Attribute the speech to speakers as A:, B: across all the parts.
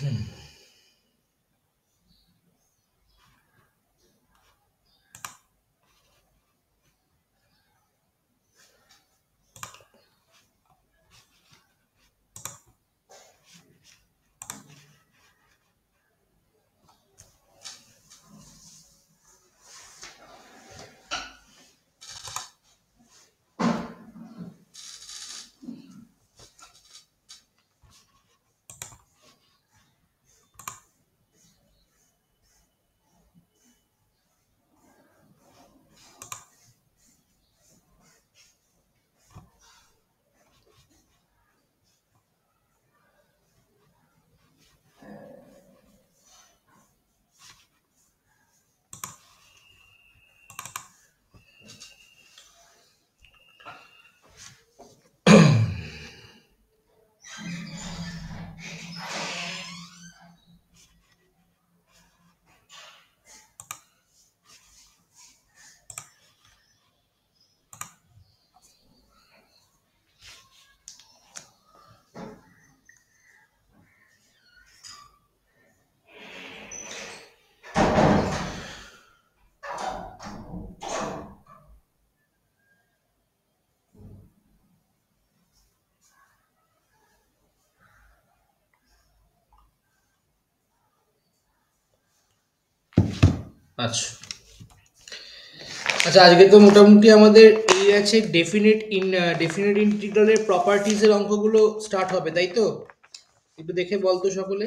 A: আচ্ছা আচ্ছা, আজকে তো মোটামুটি আমাদের এই আছে ডেফিনিট ইন্টিগ্রালের প্রপার্টিজের অঙ্কগুলো স্টার্ট হবে, তাই তো? একটু দেখে বলতো সকলে।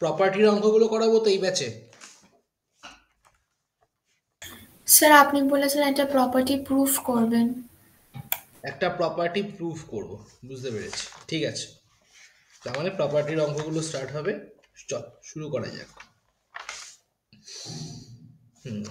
A: প্রপার্টির অঙ্কগুলো করাবো তো এই ব্যাচে।
B: স্যার আপনি বলেছেন একটা প্রপার্টি প্রুফ করবেন।
A: একটা প্রপার্টি প্রুফ করব, বুঝতে পেরেছি, ঠিক আছে। তার মানে প্রপার্টির অঙ্কগুলো স্টার্ট হবে। চল শুরু করা যাক। হুম।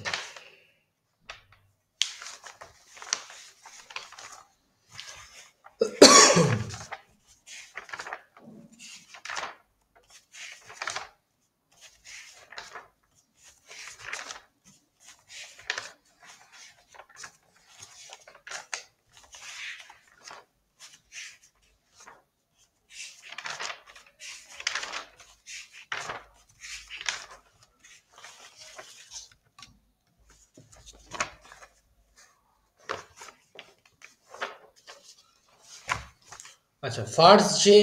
A: আচ্ছা, ফার্স্ট যে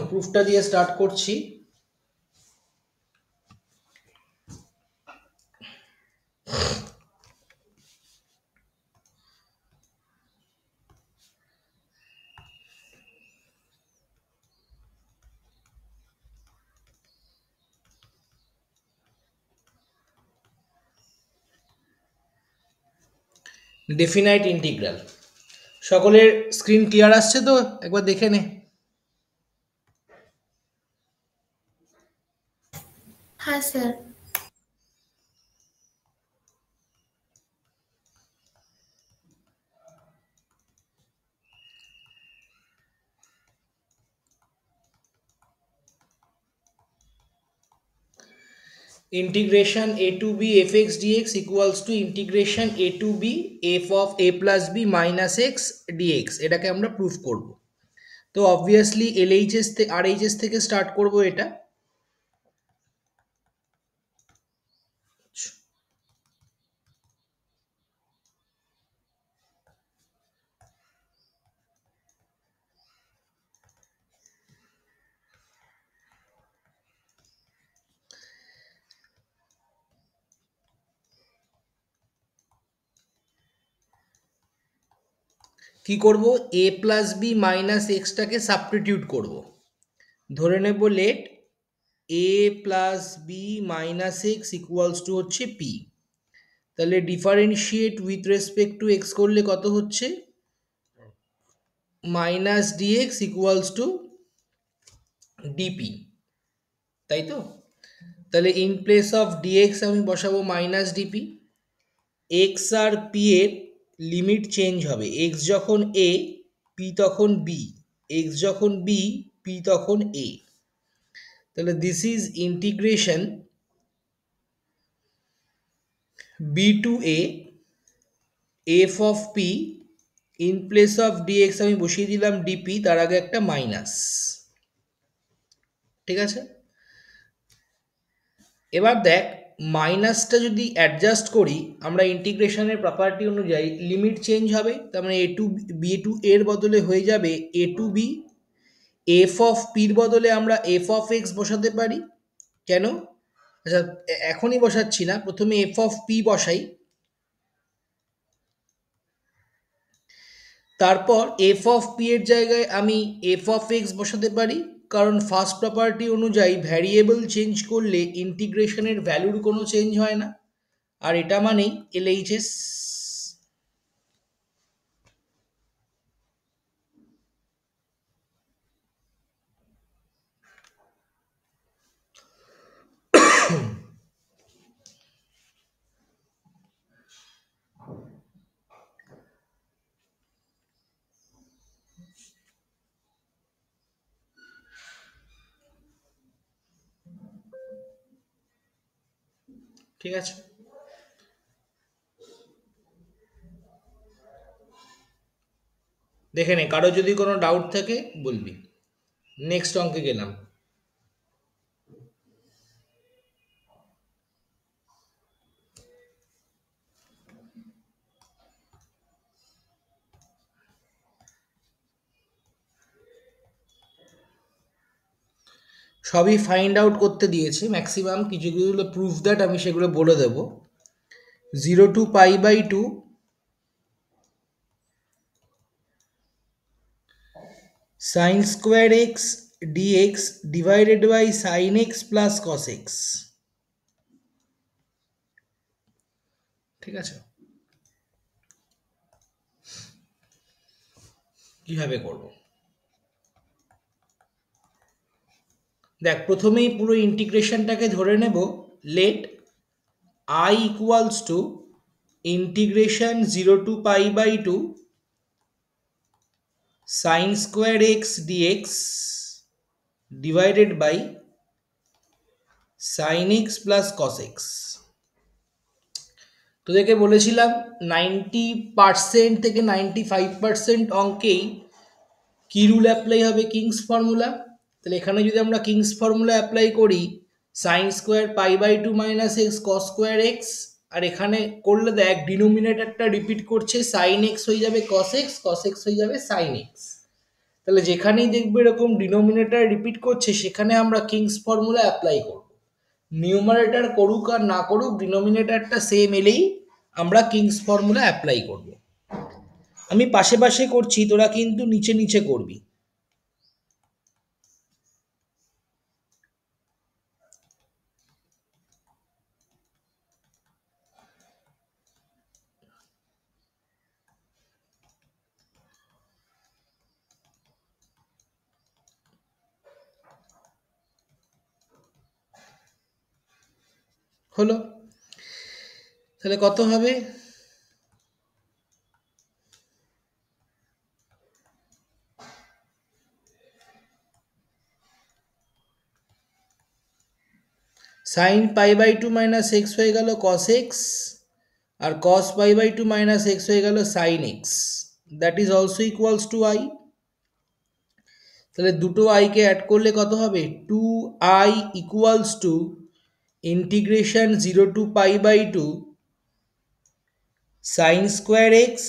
A: প্রুফটা দিয়ে স্টার্ট করছি। Definite integral. সকলের স্ক্রিন ক্লিয়ার আসছে তো? একবার দেখে নে।
B: হ্যাঁ sir.
A: integration a to b fx dx equals to integration a to b f of a plus b minus x dx, এটাকে আমরা প্রুফ করব। তো অবভিয়াসলি এলএইচএস আর এইচএস থেকে স্টার্ট করব এটা। কি করব, এ প্লাস বি মাইনাস এক্সটাকে সাবস্টিটিউট করব। ধরে নেব let A plus B minus x equals to হচ্ছে পি। তাহলে differentiate with respect to x করলে কত হচ্ছে, minus D X equals to D P, তাই তো? তাহলে ইন প্লেস অফ ডিএক্স আমি বসাবো মাইনাস ডিপি। এক্স আর পি এর লিমিট চেঞ্জ হবে, এক্স যখন এ পি তখন বি, এক্স যখন বি পি তখন এ। তাহলে this is integration B to A F of P in place of D X আমি বসিয়ে দিলাম ডিপি, তার আগে একটা মাইনাস। ঠিক আছে, এবার দেখ মাইনাসটা যদি অ্যাডজাস্ট করি আমরা ইন্টিগ্রেশনের প্রপার্টি অনুযায়ী লিমিট চেঞ্জ হবে, তার মানে এ টু বি টু এর বদলে হয়ে যাবে এ টু বি। এফ অফ পির বদলে আমরা এফ অফ এক্স বসাতে পারি। কেন? আচ্ছা, এখনই বসাচ্ছি না, প্রথমে এফ অফ পি বসাই, তারপর এফ অফ পি এর জায়গায় আমি এফ অফ এক্স বসাতে পারি, কারণ ফার্স্ট প্রপার্টি অনুযায়ী ভ্যারিয়েবল চেঞ্জ করলে ইন্টিগ্রেশনের ভ্যালুর কোনো চেঞ্জ হয় না, আর এটা মানেই এলএইচএস। ঠিক আছে, দেখে নে, কারো যদি কোনো ডাউট থাকে বলবি। নেক্সট অঙ্কে গেলাম। সবই ফাইন্ড আউট করতে দিয়েছে ম্যাক্সিমাম, কিছু কিছুগুলো প্রুফ দ্যাট আমি সেগুলো বলে দেবো। 0 to π/2 sin square x dx divided by sin x plus cos x। ঠিক আছে, কিভাবে করব? দেখ প্রথমেই পুরো ইন্টিগ্রেশনটাকে ধরে নেব, let I equals to integration 0 to π/2 sin square x dx divided by sin x plus cos x। তোদেরকে বলেছিলাম 90% থেকে 95% অঙ্কেই কি রুল অ্যাপ্লাই হবে? King's formula. তাহলে এখানে যদি আমরা কিংস ফর্মুলা অ্যাপ্লাই করি, sine square π/2 minus x cos square x, আর এখানে করলে দেখ ডিনোমিনেটরটা রিপিট করছে, সাইন এক্স হয়ে যাবে কস এক্স, কস এক্স হয়ে যাবে সাইন এক্স। তাহলে যেখানেই দেখবে এরকম ডিনোমিনেটর রিপিট করছে সেখানে আমরা কিংস ফর্মুলা অ্যাপ্লাই করব। নিউমারেটর করুক আর না করুক ডিনোমিনেটরটা সেম এলেই আমরা কিংস ফর্মুলা অ্যাপ্লাই করব। আমি পাশে পাশে করছি, তোরা কিন্তু নিচে নিচে করবি। হলো, তাহলে কত হবে? সাইন π/2 মাইনাস এক্স হয়ে গেল কস এক্স, আর কস π/2 মাইনাস এক্স হয়ে গেল sine x, that is also equals to I. তাহলে দুটো আইকে অ্যাড করলে কত হবে? 2i equals to integration 0 to π/2 sine square x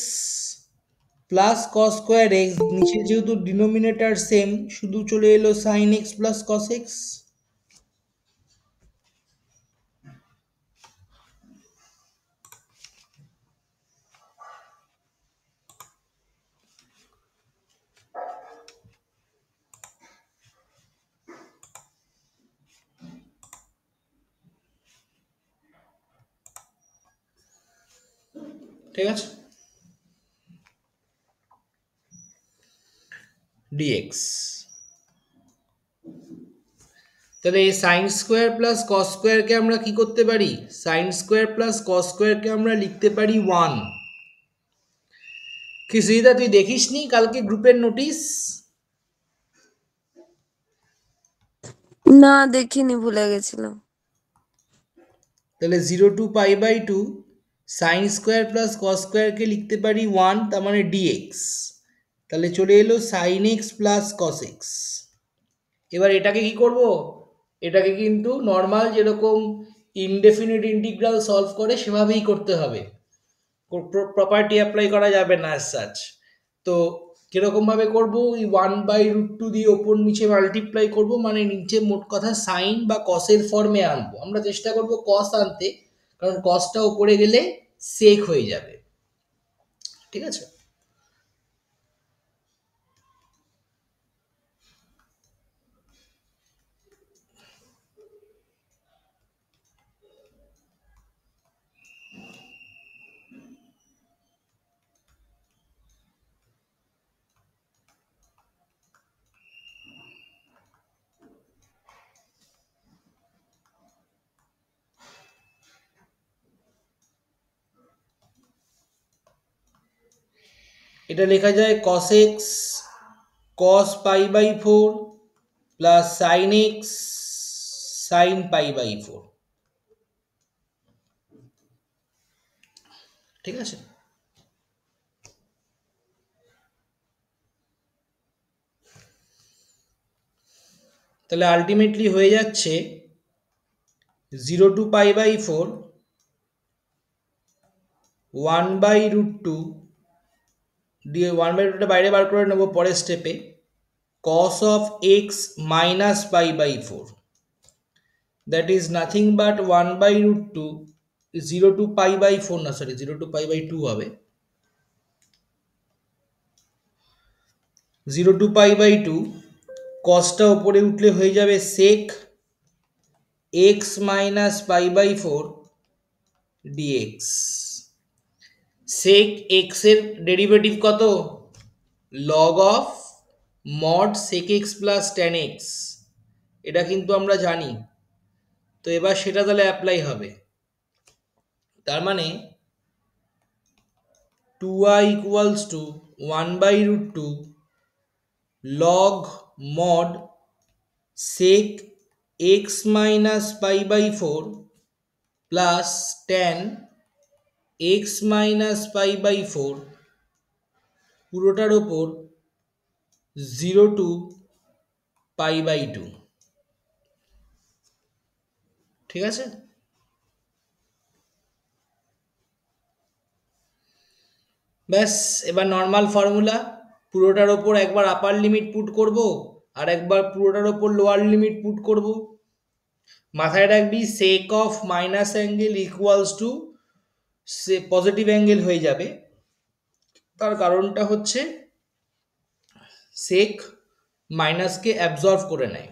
A: plus cos square x, নিচে যেহেতু ডিনোমিনেটর সেম শুধু চলে এলো sine x plus cos x. ঠিক আছে, ডিএক্স। তাহলে এই সাইন স্কোয়ার প্লাস কস স্কোয়ারকে আমরা কি করতে পারি? সাইন স্কোয়ার প্লাস কস স্কোয়ারকে আমরা লিখতে পারি 1। কি সুবিধা, তুই দেখিসনি কালকে গ্রুপের নোটিশ?
C: না দেখিনি, ভুলে গেছিলাম।
A: তাহলে 0 to π/2 সাইন স্কোয়ার প্লাস কস স্কোয়ারকে লিখতে পারি 1, তার মানে ডিএক্স। তাহলে চলে এলো sine x plus cos X. এবার এটাকে কি করব, এটাকে কিন্তু নর্মাল যেরকম ইনডেফিনিট ইন্টিগ্রাল সলভ করে সেভাবেই করতে হবে, প্রপার্টি অ্যাপ্লাই করা যাবে না অ্যাজ সাচ। তো কীরকমভাবে করবো, ওই 1/√2 দিয়ে ওপর নিচে মাল্টিপ্লাই করব, মানে নিচে মোট কথা সাইন বা কসের ফর্মে আনবো। আমরা চেষ্টা করব কস আনতে, কারণ কসটা ওপরে গেলে সেক হয়ে যাবে। ঠিক আছে, এটা লেখা যায় cos x cos π/4 plus sine x sine π/4। ঠিক আছে, তাহলে আলটিমেটলি হয়ে যাচ্ছে 0 to π/4 1/√2 দিয়ে 1/2টা বাইরে বার করে নেবো পরের স্টেপে, cos of x minus π/4, that is nothing but 1/√2, 0 to π/4 না, সরি 0 to π/2 হবে, 0 to π/2, cosটা ওপরে উঠলে হয়ে যাবে sec x minus π/4 dx। sec x এর ডেরিভেটিভ কত, log of mod sec x plus tan x, এটা কিন্তু আমরা জানি। তো এবার সেটা তাহলে অ্যাপ্লাই হবে, তার মানে 2i equals to 1/√2 log mod sec x minus π/4 plus tan x minus π/4 পুরোটার ওপর 0 to π/2। ঠিক আছে, ব্যাস এবার নর্মাল ফর্মুলা, পুরোটার ওপর একবার আপার লিমিট পুট করব আর একবার পুরোটার ওপর লোয়ার লিমিট পুট করব। মাথায় রাখবি sec of minus angle equals to sec positive angle হয়ে যাবে, তার কারণটা হচ্ছে সেক মাইনাসকে অ্যাবজর্ব করে নেয়।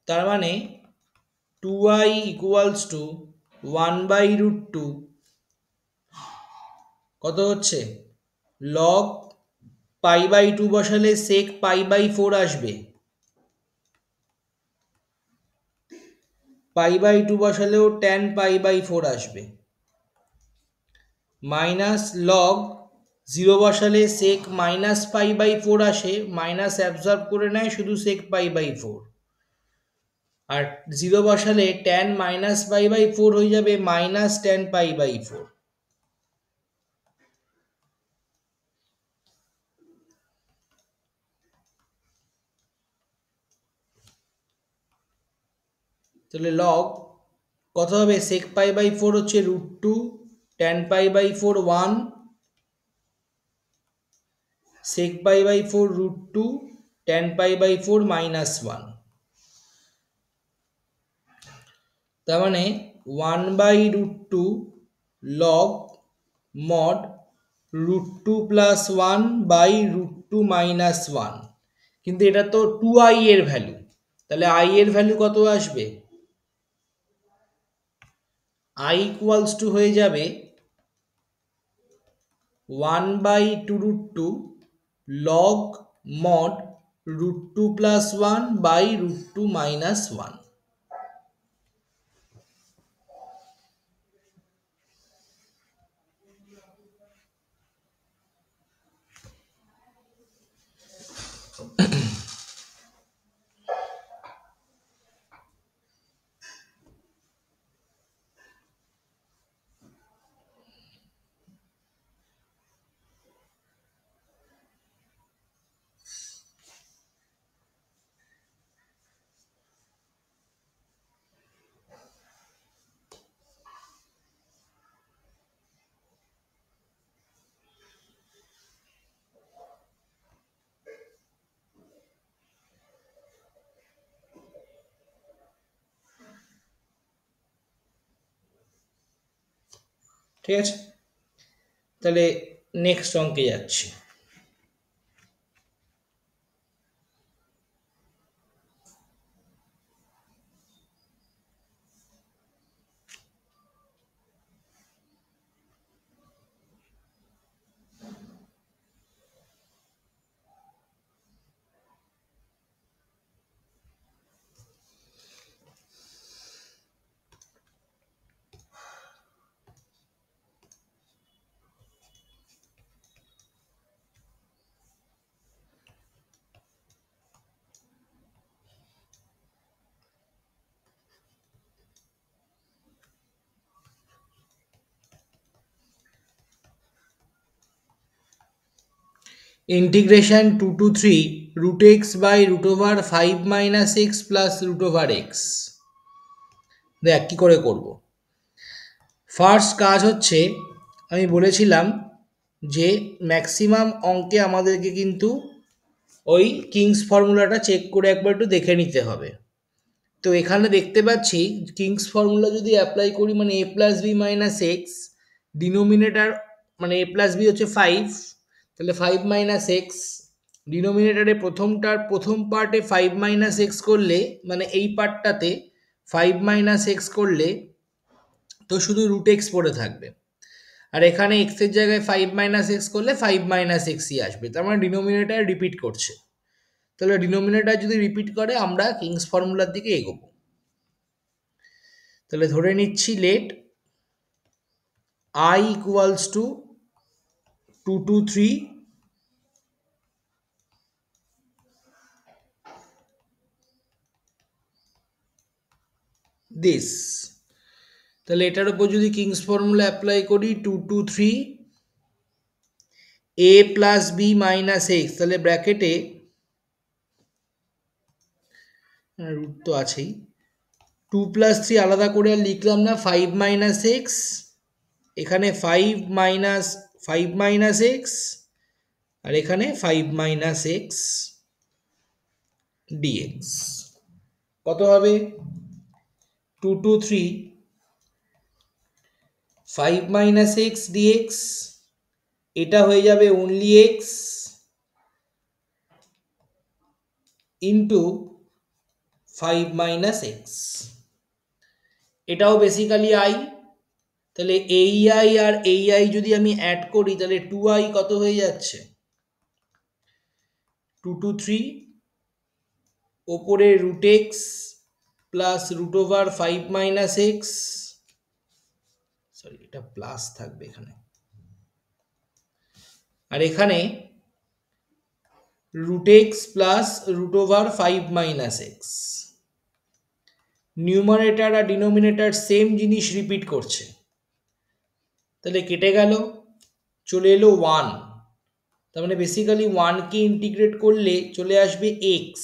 A: তার মানে 2i ইকুয়ালস টু 1/√2 কত হচ্ছে, লগ π/2 বসালে সেক π/4 আসবে, π/2 বসালেও tan π/4 আসবে, মাইনাস লগ 0 বসালে সেক মাইনাস π/4 আসে, মাইনাস অ্যাবজর্ব করে নেয় শুধু সেক π/4, আর 0 বসালে tan মাইনাস π/4 হয়ে যাবে মাইনাস tan π/4। তাহলে লগ কত হবে, সেক π/4 হচ্ছে √2 tan π/4 1 sec π/4 √2 tan π/4 -1, তার মানে 1/√2 log mod √2 plus 1/√2 -1, কিন্তু এটা তো 2i এর ভ্যালু, তাহলে i এর ভ্যালু কত আসবে, i ইকুয়ালস টু হয়ে যাবে 1/2√2 log mod √2 plus 1/√2 -1। ঠিক আছে, তাহলে নেক্সট অঙ্কে যাচ্ছি। Integration 2 to 3 root x by root over 5 minus x plus root over x। দেখ কি করে করব। ফার্স্ট কাজ হচ্ছে, আমি বলেছিলাম যে ম্যাক্সিমাম অঙ্কে আমাদেরকে কিন্তু ওই কিংস ফর্মুলাটা চেক করে একবার একটু দেখে নিতে হবে। তো এখানে দেখতে পাচ্ছি কিংস ফর্মুলা যদি অ্যাপ্লাই করি, মানে a plus B minus x, denominator মানে এ প্লাস বি হচ্ছে 5, তাহলে 5 মাইনাস এক্স, ডিনোমিনেটারে প্রথম পার্টে 5 মাইনাস এক্স করলে, মানে এই পার্টটাতে 5 মাইনাস এক্স করলে তো শুধু রুট এক্স পড়ে থাকবে, আর এখানে এক্সের জায়গায় 5 মাইনাস এক্স করলে 5 মাইনাস এক্সই আসবে, তার মানে ডিনোমিনেটার রিপিট করছে। তাহলে ডিনোমিনেটার যদি রিপিট করে আমরা কিংস ফর্মুলার দিকে এগোবো। তাহলে ধরে নিচ্ছি late I equals to 2 to 3 this। তাহলে এটার উপর যদি কিংস ফর্মুলা অ্যাপ্লাই করি 2 to 3 a plus B minus X, তাহলে ব্র্যাকেটে রুট তো আছেই, 2 প্লাস 3 আলাদা করে আর লিখলাম না, 5 মাইনাস এক্স, এখানে 5 মাইনাস এক্স, আর এখানে 5 মাইনাস এক্স ডিএক্স। কত হবে? 2 to 3 5 মাইনাস এক্স ডিএক্স, এটা হয়ে যাবে only x into 5 minus x, এটাও বেসিক্যালি আই। তাহলে এই আই আর এই আই যদি আমি অ্যাড করি তাহলে 2i কত হয়ে যাচ্ছে? 2 to 3 ওপরে root x plus root over 5 minus x, sorry এটা প্লাস থাকবে এখানে, আর এখানে root x plus root over 5 minus x. Numerator আর ডিনোমিনেটর সেম জিনিস রিপিট করছে, তাহলে কেটে গেল, চলে এলো 1, তার মানে বেসিক্যালি 1কে ইন্টিগ্রেট করলে চলে আসবে x,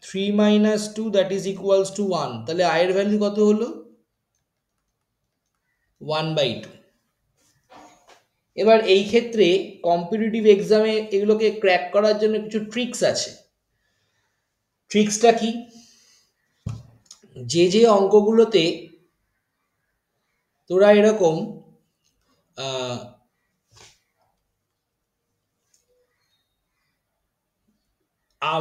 A: 3 minus 2 that is equals to 1। তাহলে আয়ের ভ্যালু কত হলো? 1/2। এবার এই ক্ষেত্রে কম্পিটিটিভ এক্সামে এগুলোকে ক্র্যাক করার জন্য কিছু ট্রিক্স আছে। ট্রিক্সটা কি? যে অঙ্কগুলোতে তোরা এরকম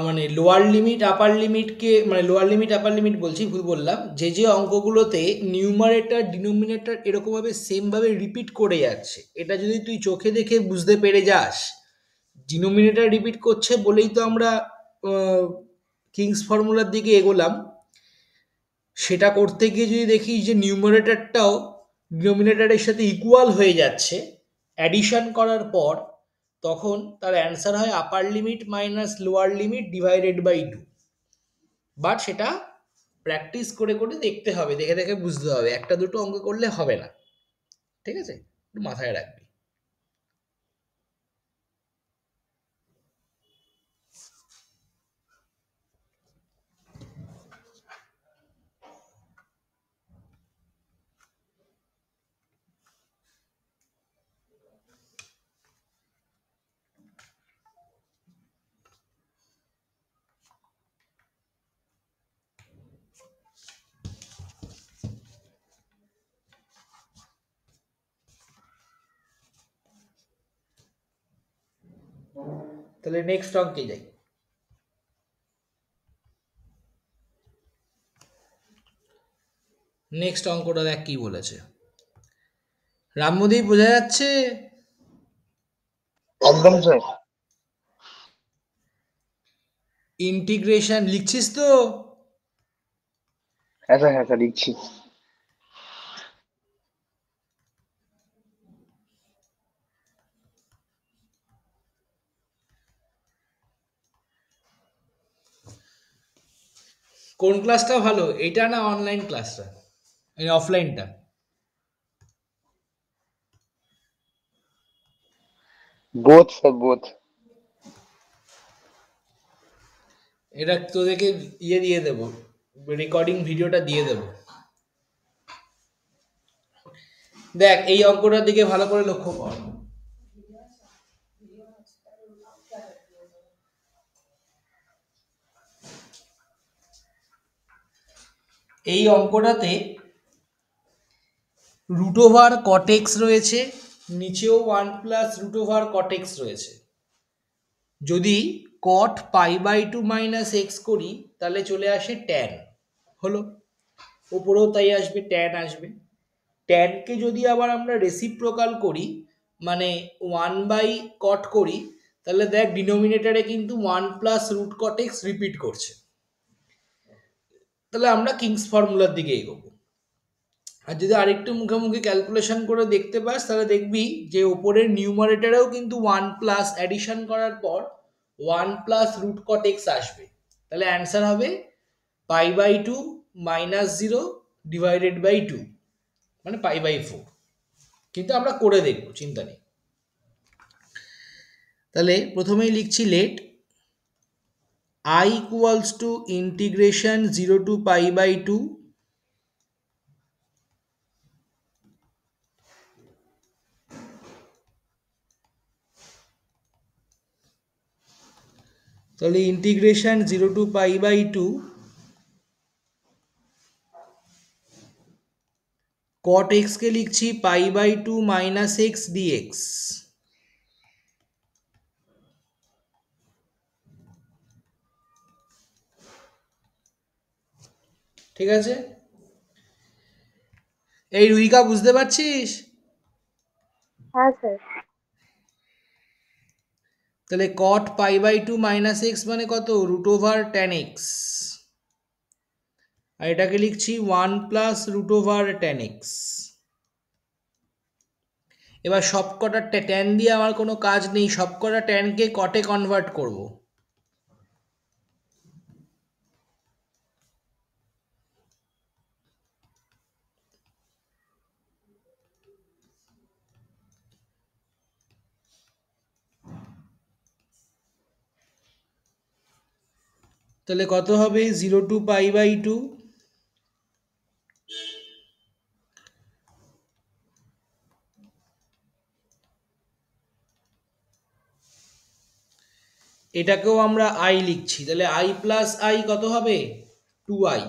A: মানে লোয়ার লিমিট আপার লিমিটকে, মানে লোয়ার লিমিট আপার লিমিট বলছি, ভুল বললাম, যে অঙ্কগুলোতে নিউমারেটর ডিনোমিনেটর এরকমভাবে সেমভাবে রিপিট করে যাচ্ছে, এটা যদি তুই চোখে দেখে বুঝতে পেরে যাস, ডিনোমিনেটর রিপিট করছে বলেই তো আমরা কিংস ফর্মুলার দিকে এগোলাম, সেটা করতে গিয়ে যদি দেখি যে নিউমারেটরটাও ডিনোমিনেটরের সাথে ইকুয়াল হয়ে যাচ্ছে, অ্যাডিশন করার পর তখন তার অ্যান্সার হয় upper limit minus lower limit divided by 2। But সেটা প্র্যাকটিস করে করে দেখতে হবে, দেখে দেখে বুঝতে হবে, একটা দুটো অঙ্ক করলে হবে না। ঠিক আছে, একটু মাথায় রাখবি। তাহলে নেক্সট অঙ্কে যাই। নেক্সট অঙ্কটা দেখ কি বলেছে। রামমোদী বোঝা যাচ্ছে?
D: একদম স্যার।
A: ইন্টিগ্রেশন লিখছিস তো?
D: হ্যাঁ স্যার, হ্যাঁ স্যার, লিখছি।
A: কোন ক্লাসটা ভালো, এটা না অনলাইন ক্লাসটা, এই অফলাইনটা?
D: Both sir, both.
A: এটা তোদেরকে ইয়ে দিয়ে দেবো, রেকর্ডিং ভিডিওটা দিয়ে দেবো। দেখ এই অঙ্কটার দিকে ভালো করে লক্ষ্য কর। এই অঙ্কটাতে রুট ওভার কটেক্স রয়েছে, নিচেও 1 + √কটেক্স রয়েছে। যদি কট π/2 - x করি তাহলে চলে আসে ট্যান, হলো। ওপরেও তাই আসবে, ট্যান আসবে। ট্যানকে যদি আবার আমরা রেসিপ্রোকাল করি, মানে 1/কট করি, তাহলে দেখ ডিনোমিনেটরে কিন্তু 1 + √কটেক্স রিপিট করছে। তাহলে আমরা কিংস ফর্মুলার দিকে এগোবো। আর যদি আরেকটু মুখোমুখি ক্যালকুলেশন করে দেখতে পাস তাহলে দেখবি যে ওপরের নিউমারেটারেও কিন্তু 1 অ্যাডিশন করার পর 1 + √কটেক্স আসবে। তাহলে অ্যান্সার হবে π/2 - 0 ডিভাইডেড বাই 2, মানে π/4। কিন্তু আমরা করে দেখব, চিন্তা নেই। তাহলে প্রথমেই লিখছি লেট I = ইন্টিগ্রেশন 0 to π/2 তাহলে ইন্টিগ্রেশন 0 to π/2 cot x কে লিখছি π/2 - x dx। ঠিক আছে, এই রুহিকা বুঝতে পারছিস?
C: হ্যাঁ স্যার।
A: তাহলে cot π/2 - x মানে কত, √tan x। আর এটাকে লিখছি 1 + √tan x। এবার সবকটা ট্যান দিয়ে আমার কোনো কাজ নেই, সবকটা ট্যানকে কটে কনভার্ট করব। তাহলে কত হবে 0 to π/2, এটাকেও আমরা i লিখছি, তাহলে i + i কত হবে 2i।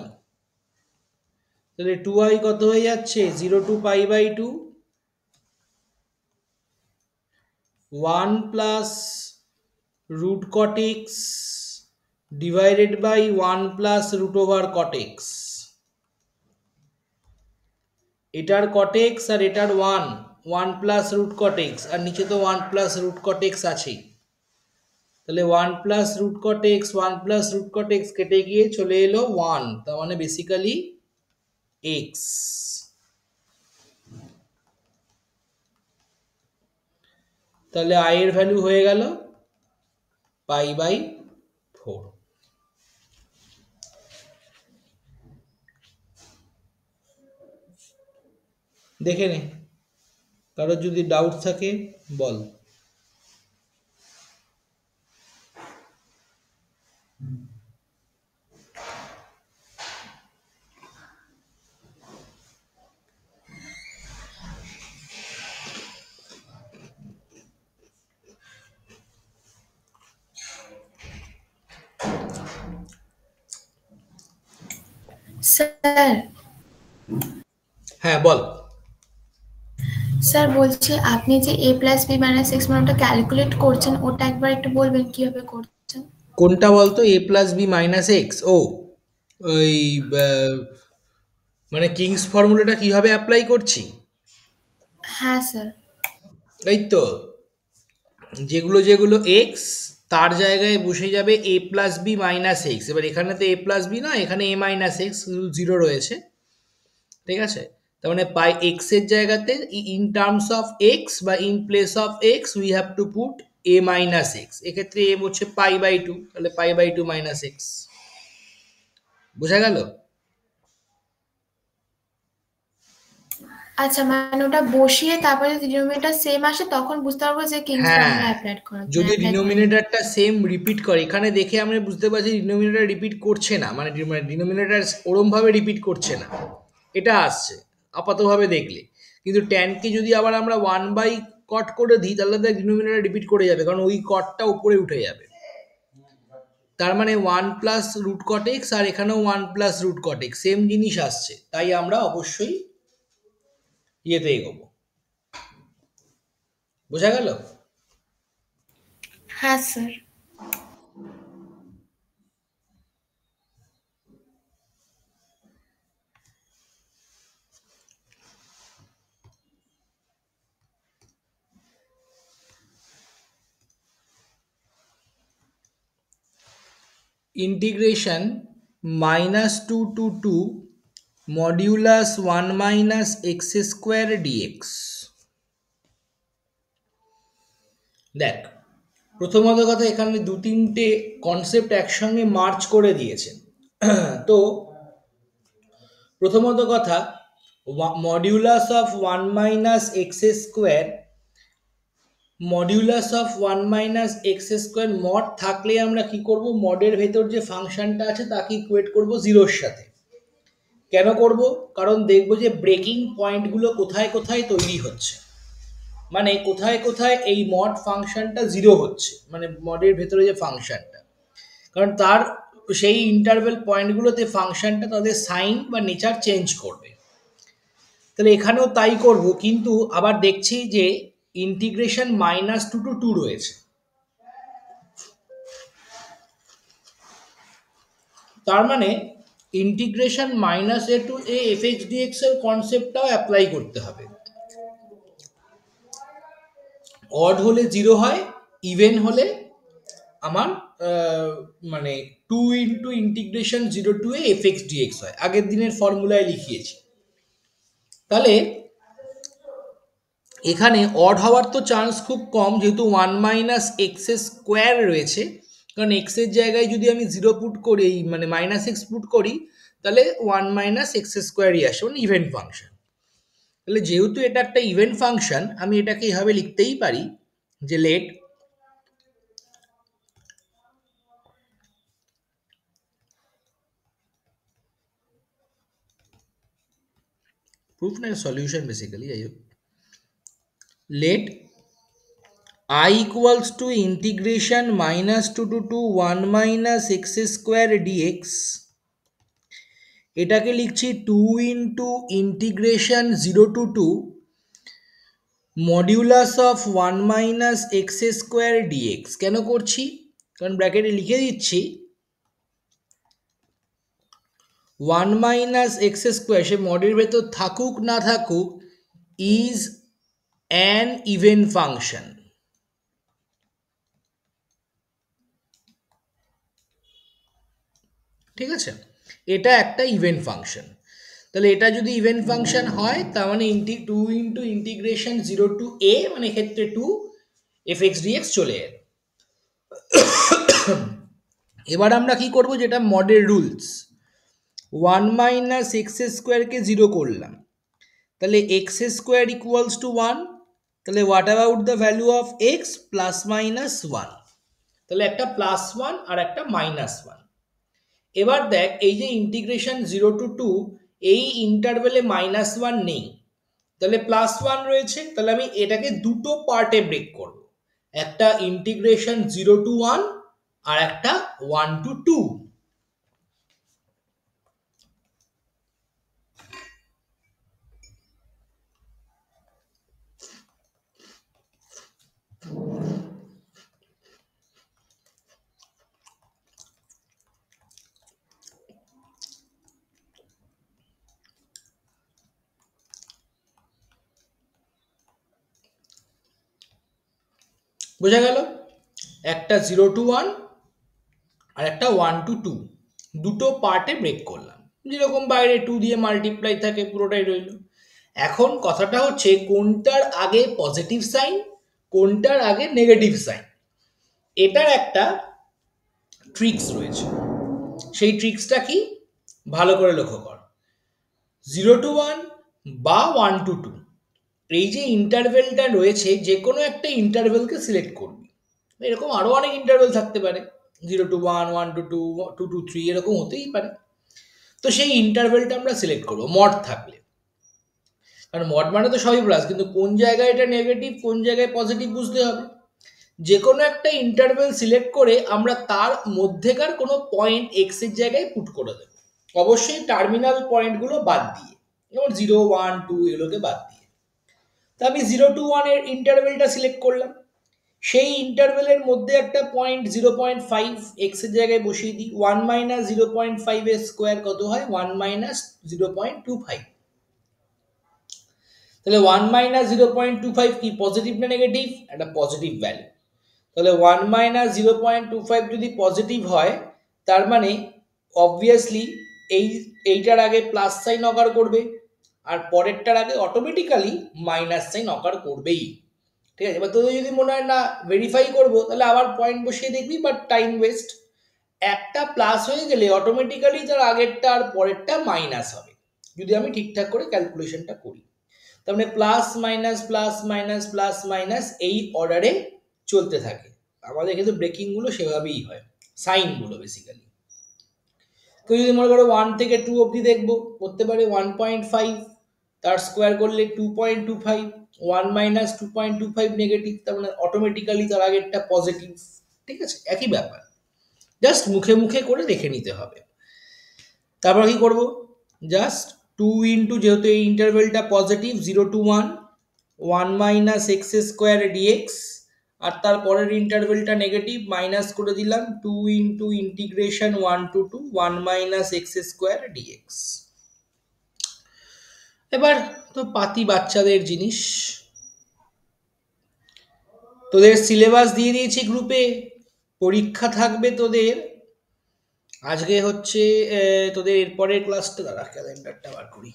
A: তাহলে 2i কত হয়ে যাচ্ছে 0 to π/2 1 + √cot x divided by 1 + √cot x। এটার cot x আর এটার 1 + √cot x, আর নিচে তো 1 + √cot x আছেই। তাহলে 1 + √cot x 1 + √cot x কেটে গিয়ে চলে এলো 1, তার মানে বেসিক্যালি x। তাহলে i এর ভ্যালু হয়ে গেল π/4। দেখে নে, কারোর যদি ডাউট থাকে বল।
B: স্যার
A: হ্যাঁ বল।
B: স্যার বলছি আপনি যে a plus B minus X মানটা ক্যালকুলেট করছেন ওটা একবার একটু বলবেন কিভাবে করছেন?
A: কোনটা বলতো? a plus B minus x? ও ওই মানে কিংস ফর্মুলাটা কিভাবে অ্যাপ্লাই করছি?
B: হ্যাঁ স্যার।
A: এই তো, যেগুলো যেগুলো এক্স তার জায়গায় বসে যাবে এ প্লাস বি মাইনাস এক্স। এবার এখানে তো এ প্লাস বি না, এখানে এ মাইনাস এক্স, জিরো রয়েছে, ঠিক আছে? তার মানে পাই এক্স এর জায়গাতে ইন টার্মস অফ এক্স বা in place of x we have to put a minus x. এক্ষেত্রে এ হচ্ছে π/2, তাহলে π/2 মাইনাস এক্স। বোঝা গেল?
B: আচ্ছা মানে ওটা বসিয়ে তারপরে যদি ডিনোমিনেটর সেম আসে তখন বুঝতে পারবো যে কিংস
A: হ্যাঁ,
B: ফর্মুলা অ্যাপ্লাই করা
A: যদি
B: অ্যাপ্লাই করেনি।
A: ডিনোমিনেটরটা সেম রিপিট করে, এখানে দেখে আমরা বুঝতে পারছি ডিনোমিনেটর রিপিট করছে না, মানে ডিনোমিনেটর ওরমভাবে রিপিট করছে না, এটা আসছে আপাতভাবে দেখলে। কিন্তু ট্যানকে যদি আবার আমরা 1/cot করে দিই তাহলে দেখ ডিনোমিনেটর রিপিট করে যাবে, কারণ ওই কটটা উপরে উঠে যাবে। তার মানে 1 + √cot x আর এখানেও 1 + √cot x, সেম জিনিস আসছে, তাই আমরা অবশ্যই ইয়েতে এগোবো। বোঝা গেল?
B: হ্যাঁ sir.
A: Integration -2 to 2 modulus 1 - x² dx। দেখ, প্রথমত কথা, এখানে দু তিনটে কনসেপ্ট একসঙ্গে মার্চ করে দিয়েছে। তো প্রথমত কথা, modulus of 1 - x², modulus of 1 - x² mod থাকলে আমরা কি করব, মডের ভেতর যে ফাংশনটা আছে তাকে ইকুয়েট করব জিরোর সাথে। কেন করব? কারণ দেখব যে ব্রেকিং পয়েন্টগুলো কোথায় কোথায় তৈরি হচ্ছে, মানে কোথায় কোথায় এই মড ফাংশনটা জিরো হচ্ছে, মানে মডের ভেতরে যে ফাংশনটা, কারণ তার সেই ইন্টারভেল পয়েন্টগুলোতে ফাংশনটা তাদের সাইন বা নেচার চেঞ্জ করবে। তাহলে এখানেও তাই করব, কিন্তু আবার দেখছি যে ইন্টিগ্রেশন -2 to 2 রয়েছে, তার মানে integration -a to a fx dx এর কনসেপ্টটাও অ্যাপ্লাই করতে হবে। অড হলে জিরো হয়, ইভেন হলে আমার মানে 2 × (0 to a fx dx) হয়, আগের দিনের ফর্মুলায় লিখিয়েছি। তাহলে এখানে অড হওয়ার তো চান্স খুব কম, যেহেতু 1 - x² রয়েছে, কারণ এক্স এর জায়গায় যদি আমি জিরো পুট করি, মানে -x পুট করি, তাহলে 1 - x²ই আসে, মানে ইভেন ফাংশন। তাহলে যেহেতু এটা একটা ইভেন ফাংশন, আমি এটাকে এইভাবে লিখতেই পারি যে লেট proof না সলিউশন বেসিক্যালি, যাই হোক, let I equals to integration -2 to 2 1 - x² dx। এটাকে লিখছি 2 × integration 0 to 2 modulus of 1 - x² dx। কেন করছি? কারণ ব্র্যাকেটে লিখে দিচ্ছি 1 - x², সে মডের ভেতর থাকুক না থাকুক, ইজ অ্যান ইভেন ফাংশন। ঠিক আছে, এটা একটা ইভেন ফাংশন। তাহলে এটা যদি ইভেন ফাংশন হয়, তার মানে 2 × ইন্টিগ্রেশন 0 to a, মানে এক্ষেত্রে 2, এফ এক্স ডিএক্স চলে এলো। এবার আমরা কি করব, যেটা মডেল রুলস, 1 মাইনাস এক্স স্কোয়ারকে 0 করলাম, তাহলে এক্স স্কোয়ার ইকুয়ালস টু 1, তাহলে what about the value of x, plus minus 1, তাহলে একটা +1 আর একটা -1। এবার দেখ এই যে ইন্টিগ্রেশন 0 to 2, এই ইন্টারভেলে -1 নেই, তাহলে +1 রয়েছে, তাহলে আমি এটাকে দুটো পার্টে ব্রেক করব, একটা ইন্টিগ্রেশন 0 to 1 আর একটা 1 to 2। বোঝা গেল? একটা 0 to 1 আর একটা 1 to 2, দুটো পার্টে ব্রেক করলাম, যেরকম বাইরে 2 দিয়ে মাল্টিপ্লাই থাকে পুরোটাই রইল। এখন কথাটা হচ্ছে কোনটার আগে পজিটিভ সাইন, কোনটার আগে নেগেটিভ সাইন, এটার একটা ট্রিক্স রয়েছে। সেই ট্রিক্সটা কি, ভালো করে লক্ষ্য কর। 0 to 1 বা 1 to 2, এই যে ইন্টারভেলটা রয়েছে, যে কোনো একটা ইন্টারভেলকে সিলেক্ট করবি। এরকম আরো অনেক ইন্টারভেল থাকতে পারে, 0 to 1, 1 to 2, 2 to 3, এরকম হতেই পারে। তো সেই ইন্টারভেলটা আমরা সিলেক্ট করবো মড থাকলে, কারণ মড মানে তো সবই প্লাস, কিন্তু কোন জায়গায় এটা নেগেটিভ কোন জায়গায় পজিটিভ বুঝতে হবে। যে কোনো একটা ইন্টারভেল সিলেক্ট করে আমরা তার মধ্যেকার কোনো পয়েন্ট এক্স এর জায়গায় পুট করে দেবো, অবশ্যই টার্মিনাল পয়েন্টগুলো বাদ দিয়ে, যেমন 0, 1, 2 এগুলোকে বাদ দিয়ে। তা আমি 0 to 1 এর ইন্টারভেলটা সিলেক্ট করলাম, সেই ইন্টারভেলের মধ্যে একটা পয়েন্ট 0.5 এক্স এর জায়গায় বসিয়ে দিই। 1 মাইনাস 0.5 এর স্কোয়ার কত হয়, 1 মাইনাস 0.25। তাহলে 1 মাইনাস 0.25 কি, পজিটিভ না নেগেটিভ? একটা পজিটিভ ভ্যালু। তাহলে 1 মাইনাস 0.25 যদি পজিটিভ হয়, তার মানে অবভিয়াসলি এইটার আগে প্লাস সাইন অকার করবে, আর পরেরটার আগে অটোমেটিক্যালি মাইনাস সাইন অকার করবেই। ঠিক আছে, এবার তোদের যদি মনে হয় না ভেরিফাই করবো, তাহলে আবার পয়েন্ট বসিয়ে দেখবি, বাট টাইম ওয়েস্ট। একটা প্লাস হয়ে গেলে অটোমেটিক্যালি তার আগেরটা আর পরেরটা মাইনাস হবে, যদি আমি ঠিকঠাক করে ক্যালকুলেশনটা করি। তার মানে plus minus plus minus plus minus এই অর্ডারে চলতে থাকে। আমাদের কিন্তু ব্রেকিংগুলো সেভাবেই হয়, সাইনগুলো বেসিক্যালি। তো যদি মনে করো 1 থেকে 2 অবধি দেখবো, করতে পারে 1.5, তার স্কোয়ার করলে 2.25, 1 মাইনাস 2.25 নেগেটিভ, তার মানে অটোমেটিক্যালি তার আগেরটা পজিটিভ। ঠিক আছে, একই ব্যাপার, জাস্ট মুখে মুখে করে দেখে নিতে হবে। তারপর কি করব, জাস্ট 2 ইন্টু, যেহেতু এই ইন্টারভেলটা positive 0 to 1, 1 minus x square dx, আর তারপরের ইন্টারভেলটা নেগেটিভ, মাইনাস করে দিলাম 2 into integration 1 to 2, 1 minus x square dx. এবার তো পাতি বাচ্চাদের জিনিস, তোদের সিলেবাস দিয়ে দিয়েছি গ্রুপে, পরীক্ষা থাকবে তোদের আজকে হচ্ছে তোদের এরপরের ক্লাসটা, দাঁড়া ক্যালেন্ডারটা বার করি।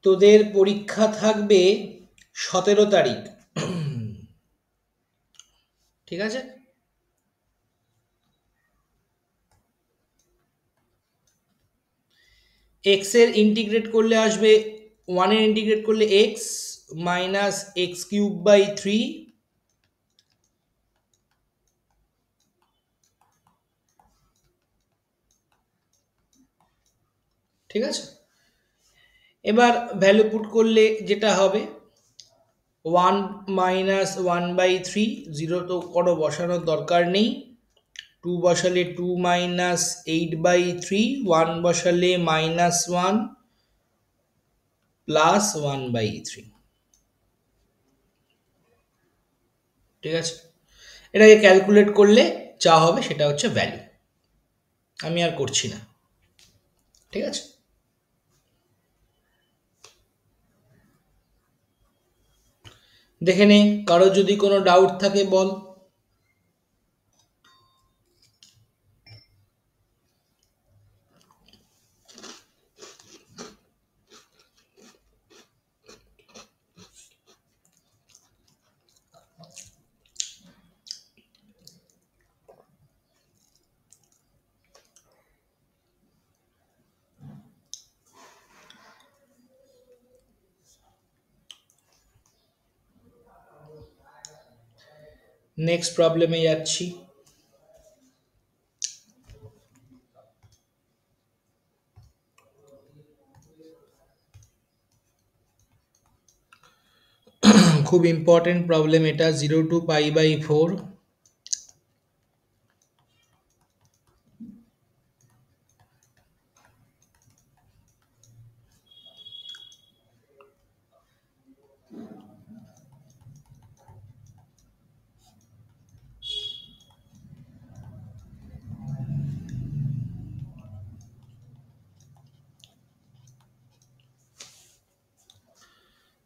A: তোদের পরীক্ষা থাকবে 17 তারিখ, ঠিক আছে? এক্স এর ইন্টিগ্রেট করলে আসবে, 1 এর ইন্টিগ্রেট করলে X minus X cube by 3, ঠিক আছে? এবার ভ্যালু পুট করলে যেটা হবে 1 মাইনাস 1/3, 0 তো কোনো বসানোর দরকার নেই, 2 বসালে 2 মাইনাস 8/3, 1 বসালে -1 প্লাস 1/3, ঠিক আছে? এটাকে ক্যালকুলেট করলে যা হবে সেটা হচ্ছে ভ্যালু, আমি আর করছি না, ঠিক আছে? দেখে নে, কারো যদি কোনো ডাউট থাকে বল। নেক্সট প্রবলেমে যাচ্ছি। খুব ইম্পর্টেন্ট প্রবলেম এটা, 0 to π/4।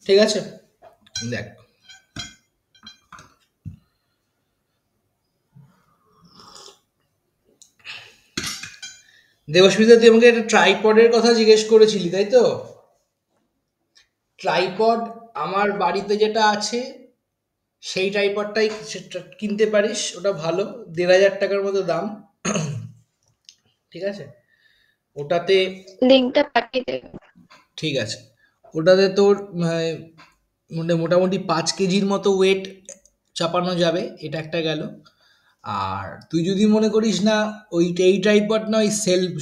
A: ঠিক আছে, দেখ দেবস্মিতা, তুই আমাকে একটা ট্রাইপডের কথা জিজ্ঞেস করেছিলি, তাই তো? ট্রাইপড আমার বাড়িতে যেটা আছে সেই ট্রাইপডটাই কিনতে পারিস, ওটা ভালো, 1,500 টাকার মতো দাম। ঠিক আছে, ওটাতে
C: লিঙ্কটা পাঠিয়ে দেবে।
A: ঠিক আছে, ওটাতে তোর মোটামুটি 5 কেজির মতো ওয়েট চাপানো যাবে, এটা একটা গেল। আর তুই যদি মনে করিস না এই ট্রাইপড না, ওই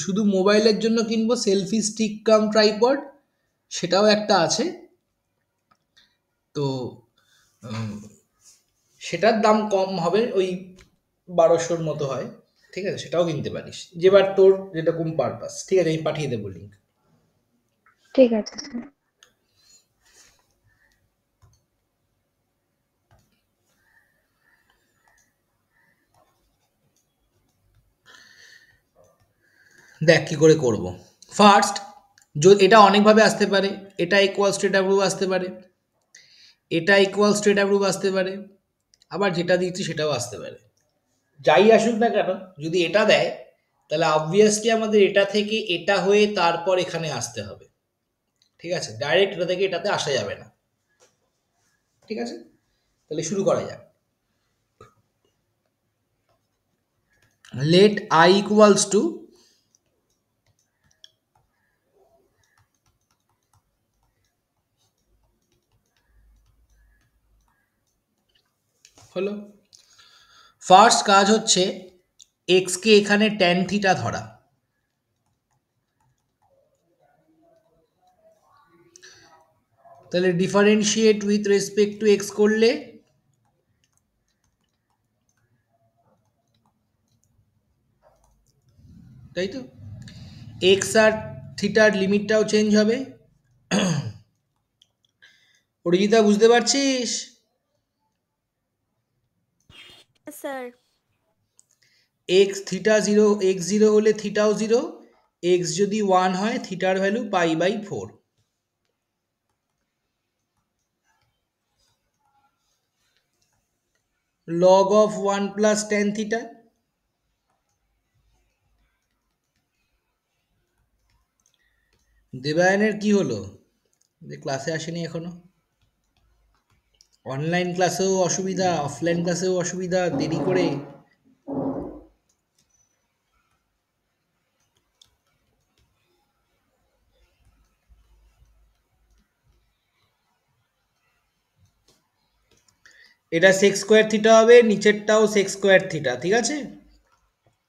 A: শুধু মোবাইলের জন্য কিনবো, সেলফি স্টিক কাম ট্রাইপড, সেটাও একটা আছে। তো উম, সেটার দাম কম হবে, ওই 1200-র মতো হয়। ঠিক আছে, সেটাও কিনতে পারিস, যেবার তোর যেরকম পারপাস। ঠিক আছে, আমি পাঠিয়ে দেবো লিঙ্ক।
C: ঠিক আছে স্যার।
A: দেখ কি করে করব। ফার্স্ট, এটা অনেকভাবে আসতে পারে, এটা ইকুয়ালস টু এটা প্রুফ আসতে পারে, এটা ইকুয়ালস টু এটা প্রুফ আসতে পারে, আবার যেটা দিচ্ছি সেটাও আসতে পারে। যাই আসুক না কেন, যদি এটা দেয় তাহলে অবভিয়াসলি আমাদের এটা থেকে এটা হয়ে তারপর এখানে আসতে হবে। ঠিক আছে, ডাইরেক্ট এটা থেকে এটাতে আসা যাবে না। ঠিক আছে, তাহলে শুরু করা যাক। লেট I ইকুয়ালস টু হলো। ফার্স্ট কাজ হচ্ছে এক্স কে এখানে ট্যান থিটা ধরা। তাহলে differentiate with respect to x করলে তাই তো, এক্স আর থিটার লিমিটটাও চেঞ্জ হবে। অরিজিতা, বুঝতে পারছিস?
E: স্যার।
A: এক্স জিরো হলে থিটাও জিরো, এক্স যদি 1 হয় থিটার value π/4। Log of 1 plus tan theta. দেবায়নের কি হলো, যে ক্লাসে আসেনি এখনো? অনলাইন ক্লাসেও অসুবিধা, অফলাইন ক্লাসেও অসুবিধা, দেরি করে। এটা সেক স্কোয়ার থিটা হবে, নিচেরটাও সেক স্কোয়ার থিটা। ঠিক আছে,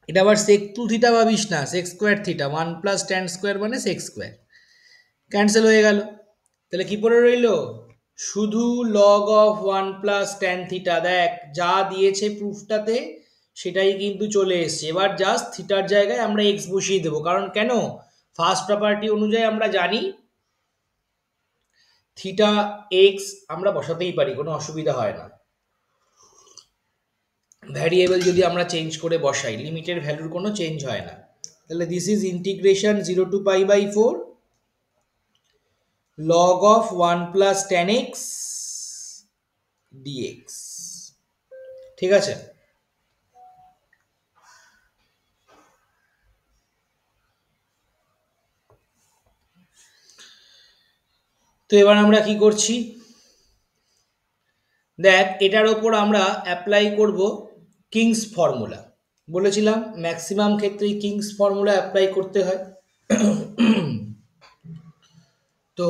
A: এটা আবার সেক টু থিটা ভাবিস না, sec square theta, 1 plus tan square মানে সেক স্কোয়ার। ক্যান্সেল হয়ে গেল, তাহলে কি পড়ে রইল? শুধু log of 1 plus tan theta. দেখ, যা দিয়েছে প্রুফটাতে সেটাই কিন্তু চলে এসছে। এবার জাস্ট থিটার জায়গায় আমরা এক্স বসিয়ে দেবো, কারণ কেন, ফার্স্ট প্রপার্টি অনুযায়ী আমরা জানি থিটা এক্স আমরা বসাতেই পারি, কোনো অসুবিধা হয় না। ভ্যারিয়েবল যদি আমরা চেঞ্জ করে বসাই, লিমিটের ভ্যালুর কোনো চেঞ্জ হয় না। তাহলে this is integration 0 to π/4 log of 1 plus tan x dx। ঠিক আছে, তো এবার আমরা কি করছি, দেখ এটার ওপর আমরা অ্যাপ্লাই করব কিংস ফর্মুলা। বলেছিলাম ম্যাক্সিমাম ক্ষেত্রেই কিংস ফর্মুলা অ্যাপ্লাই করতে হয়। তো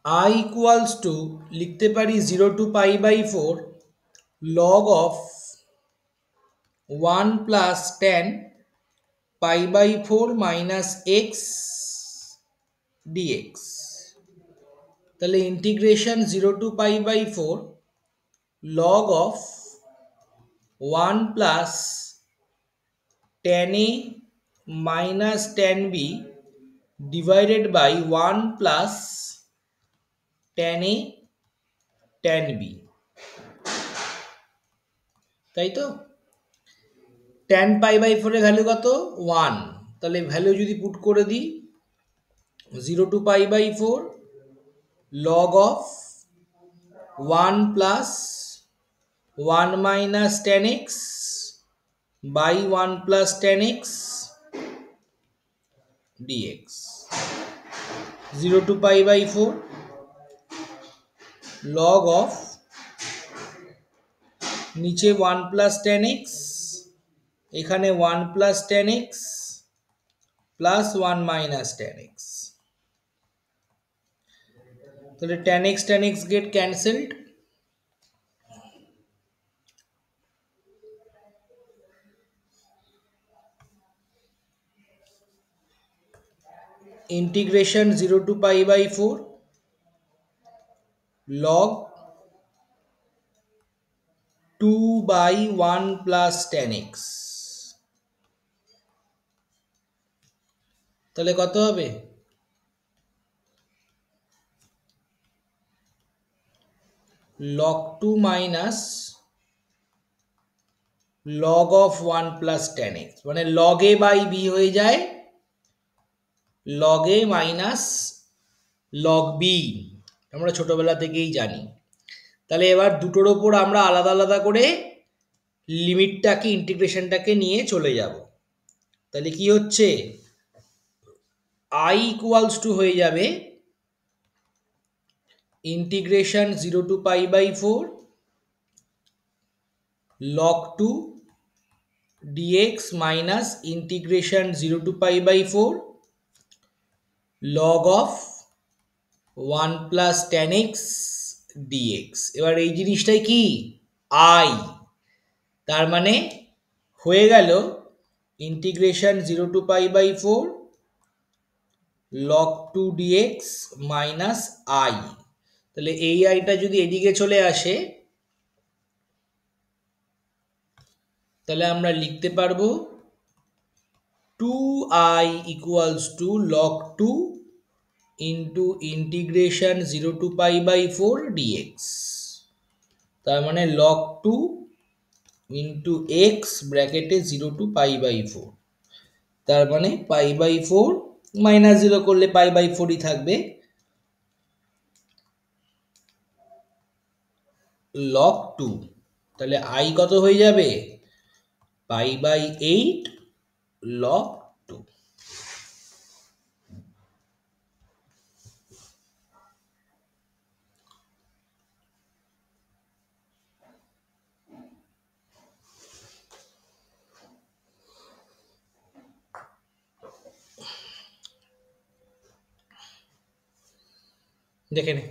A: I ইকুয়ালস টু লিখতে পারি 0 to pi by 4 log of 1 plus 10 pi by 4 minus x dx. তাহলে integration 0 to pi by 4 log of 1 plus 10a minus 10b divided by 1 plus 10a 10b, তাই তো? 10 pi by 4 এর value কত? 1। তাহলে value যদি put করে দিই 0 to pi by 4 log of 1 plus 1 minus 10x by 1 plus 10x dx। 0 to pi by 4 log of নিচে 1 plus 10x, এখানে 1 plus 10x plus 1 minus 10x। তাহলে 10x 10x get cancelled, integration 0 to pi by 4 log 2 by 1 plus 10x, তাহলে কত হবে? log 2 minus log of 1 plus 10x, মানে log a by b হয়ে যায় log a minus log b, আমরা ছোটবেলা থেকেই জানি। তাহলে এবার দুটোর ওপর আমরা আলাদা আলাদা করে লিমিটটাকে ইন্টিগ্রেশনটাকে নিয়ে চলে যাব। তাহলে কি হচ্ছে i ইকুয়ালস টু হয়ে যাবে integration 0 to pi by 4 log 2 dx minus integration 0 to pi by 4 log of 1 plus 10x dx। এবার এই জিনিসটাই কি i, তার মানে হয়ে গেল integration 0 to pi by 4 log 2 dx minus i। তাহলে এই আইটা যদি এদিকে চলে আসে তাহলে আমরা লিখতে পারবো 2i equals to log 2 into integration 0 to pi by 4 dx, তার মানে log 2 into x ব্র্যাকেটে 0 to pi by 4, তার মানে pi by 4 মাইনাস 0 করলে pi by 4 ই থাকবে log 2। তাহলে i কত হয়ে যাবে? pi by 8 log 2। দেখে নে।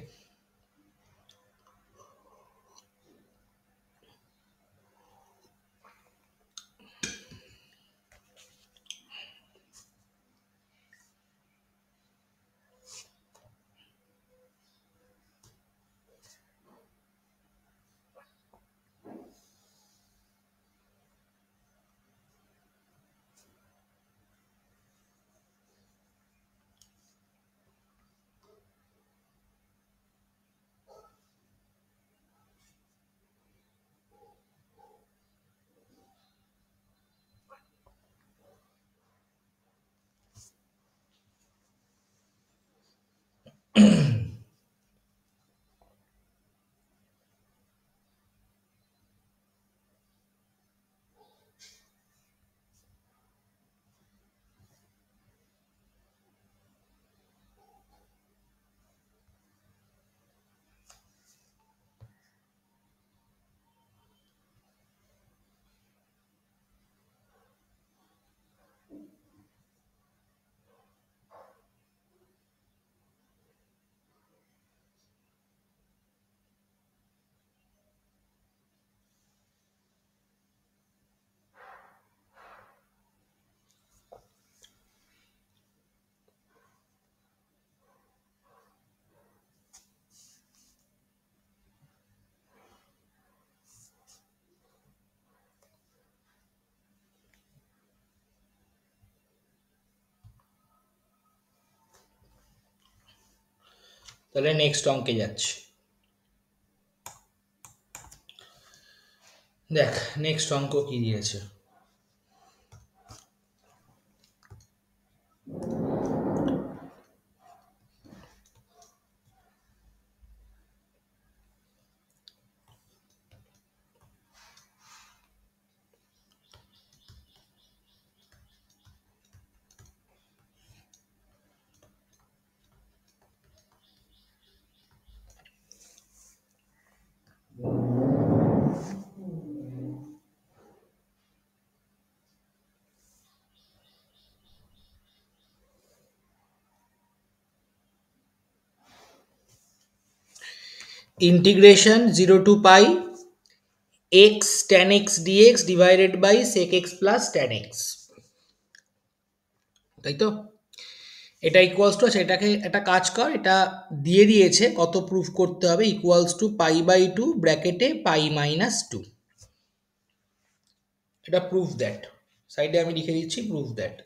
A: তাহলে নেক্সট অঙ্কে যাচ্ছি। দেখ নেক্সট অঙ্ক কি দিয়েছে। Integration 0 to pi x tan x dx divided by sec x plus tan x, তাই তো? এটা ইকুয়ালস টু, সেটাকে একটা কাজ কর, এটা দিয়ে দিয়েছে কত প্রুফ করতে হবে, equals to pi by two ব্র্যাকেটে পাই মাইনাস টু। এটা প্রুফ দ্যাট, সাইডে আমি লিখে দিচ্ছি প্রুফ দ্যাট।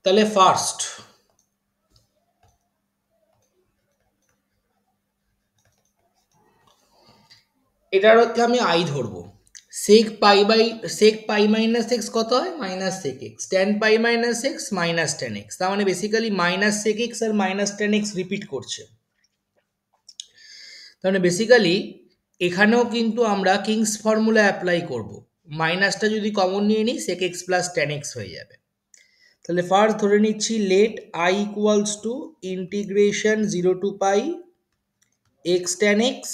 A: তাহলে ফার্স্ট এটার হচ্ছে আমি আই ধরবো, সেক পাই মাইনাস এক্স কত হয়, minus sec x, tan pi minus x minus tan x, তার মানে বেসিক্যালি মাইনাস সেক এক্স আর মাইনাস ট্যান এক্স রিপিট করছে। তার মানে বেসিক্যালি এখানেও কিন্তু আমরা কিংস ফর্মুলা অ্যাপ্লাই করব, মাইনাসটা যদি কমন নিয়ে নিই sec x plus tan x হয়ে যাবে। তাহলে ফার্স্ট ধরে নিচ্ছি let I equals to integration 0 to pi x tan x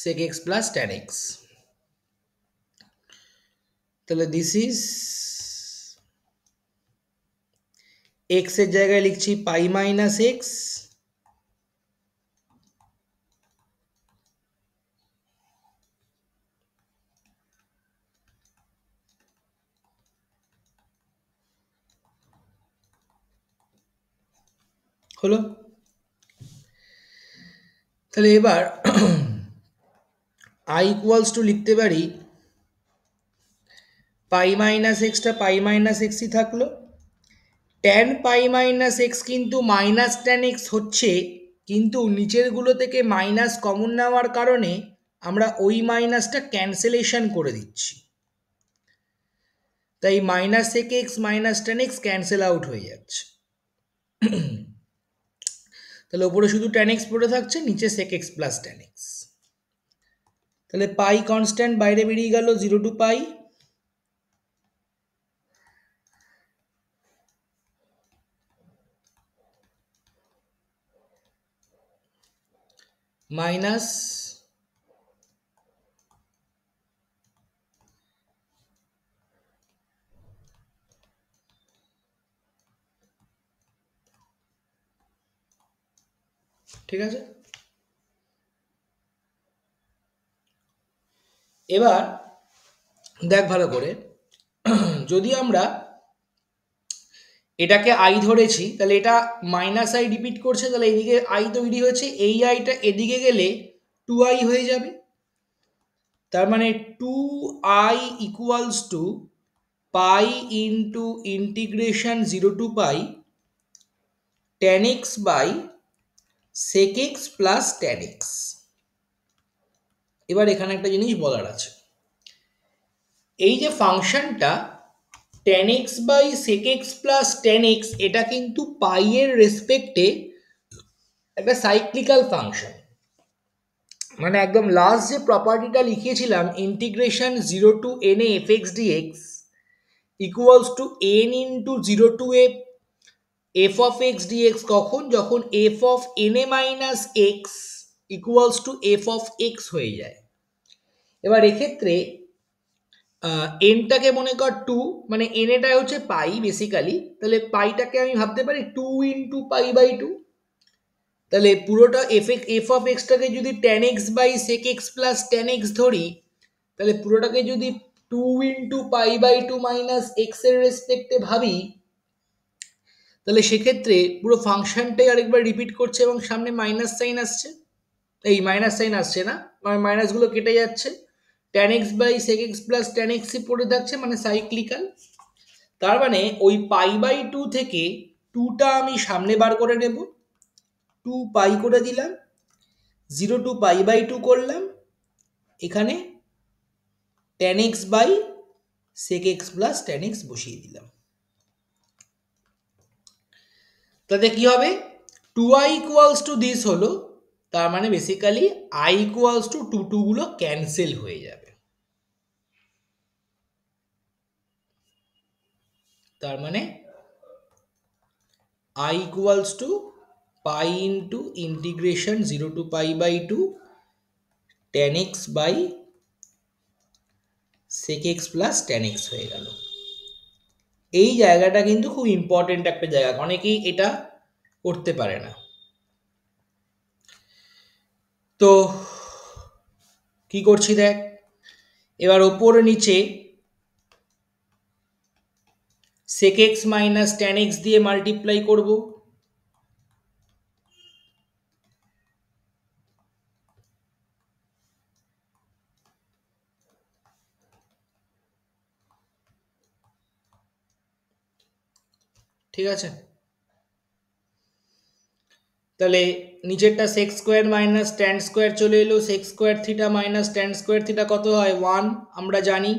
A: sec x plus tan x। তাহলে দিস ইজ x এর জায়গায় লিখছি পাই মাইনাস এক্স হলো। তাহলে এবার i ইকুয়ালস টু লিখতে পারি পাই মাইনাস এক্সটা পাই মাইনাস এক্সই থাকলো, ট্যান পাই মাইনাস এক্স কিন্তু মাইনাস ট্যান এক্স হচ্ছে, কিন্তু নিচেরগুলো থেকে মাইনাস কমন নেওয়ার কারণে আমরা ওই মাইনাসটা ক্যান্সেলেশন করে দিচ্ছি, তাই minus sec x minus tan x cancel out হয়ে যাচ্ছে। তাহলে ওপরে শুধু ট্যান এক্স পড়ে থাকছে, নিচে sec x plus tan x. তাহলে পাই কনস্ট্যান্ট বাইরে বেরিয়ে গেল 0 to pi, মাইনাস ঠিক আছে। এবার দেখ ভালো করে, যদি আমরা এটাকে আই ধরেছি তাহলে এটা মাইনাস আই রিপিট করছে, তাহলে এইদিকে আই তৈরি হয়েছে, এই আইটা এদিকে গেলে 2i হয়ে যাবে। তার মানে 2i equals to pi into integration 0 to pi tan x by sec x plus tan x। এবার এখানে একটা জিনিস বলার আছে, এই যে ফাংশনটা tan x by sec x plus tan x, এটা কিন্তু পাই এর রেসপেক্টে একটা সাইক্লিক্যাল ফাংশন, মানে একদম লাস্ট যে প্রপার্টিটা লিখিয়েছিলাম integration 0 to n a f x dx equals to n into 0 to a f of x dx, কখন, যখন f of n a minus x equals to f of x হয়ে যায়। এবার এক্ষেত্রে এনটাকে মনে কর 2, মানে এন এটা হচ্ছে পাই বেসিক্যালি, তাহলে পাইটাকে আমি ভাবতে পারি 2 ইন্টু পাই বাই টু। তাহলে পুরোটা এফ অফ এক্সটাকে যদি tan x by sec x plus tan x ধরি, তাহলে পুরোটাকে যদি 2 into pi by two minus x এর রেসপেক্টে ভাবি, তাহলে সেক্ষেত্রে পুরো ফাংশনটাই আরেকবার রিপিট করছে এবং সামনে মাইনাস সাইন আসছে, এই মাইনাস সাইন আসছে না, মাইনাসগুলো কেটে যাচ্ছে, tan x by sec x plus tan x পড়ে থাকছে, মানে সাইক্লিক্যাল। তার মানে ওই পাই বাই টু থেকে টুটা আমি সামনে বার করে নেব, 2 পাই করে দিলাম, 0 টু পাই বাই টু করলাম, এখানে tan x by sec x plus tan x বসিয়ে দিলাম। তাতে কি হবে, 2i ইকুয়ালস টু দিস হলো, তার মানে বেসিক্যালি i ইকুয়ালস টু 2 গুলো ক্যান্সেল হয়ে যাবে। তার মানে i equals to pi into integration 0 to pi by two tan x by sec x plus tan x হয়ে গেল। এই জায়গাটা কিন্তু খুব ইম্পর্টেন্ট একটা জায়গা, অনেকেই এটা করতে পারে না। তো কি করছি দেখ, এবার ওপর নিচে sec x minus tan x দিয়ে মাল্টিপ্লাই করব, ঠিক আছে। তাহলে নিচেরটা sec square minus tan square চলে এলো, sec square theta minus tan square theta কত হয় 1, আমরা জানি।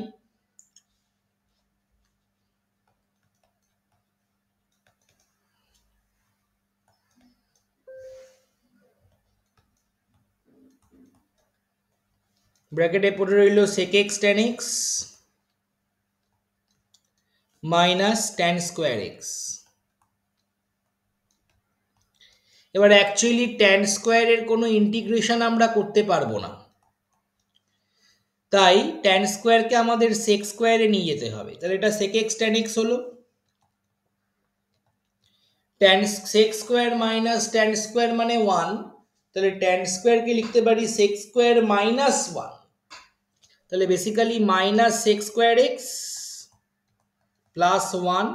A: ব্র্যাকেটে পড়ে রইল sec x tan x minus tan square x। এবার অ্যাকচুয়ালি tan স্কোয়ারের কোনো ইন্টিগ্রেশন আমরা করতে পারবো না, তাই tan স্কোয়ারকে আমাদের sec স্কোয়ারে নিয়ে যেতে হবে। তাহলে এটা sec x tan x হলো, tan sec square minus tan square মানে 1, তাহলে tan স্কোয়ারকে লিখতে পারি sec স্কোয়ার মাইনাস 1, তাহলে basically minus sec square x প্লাস 1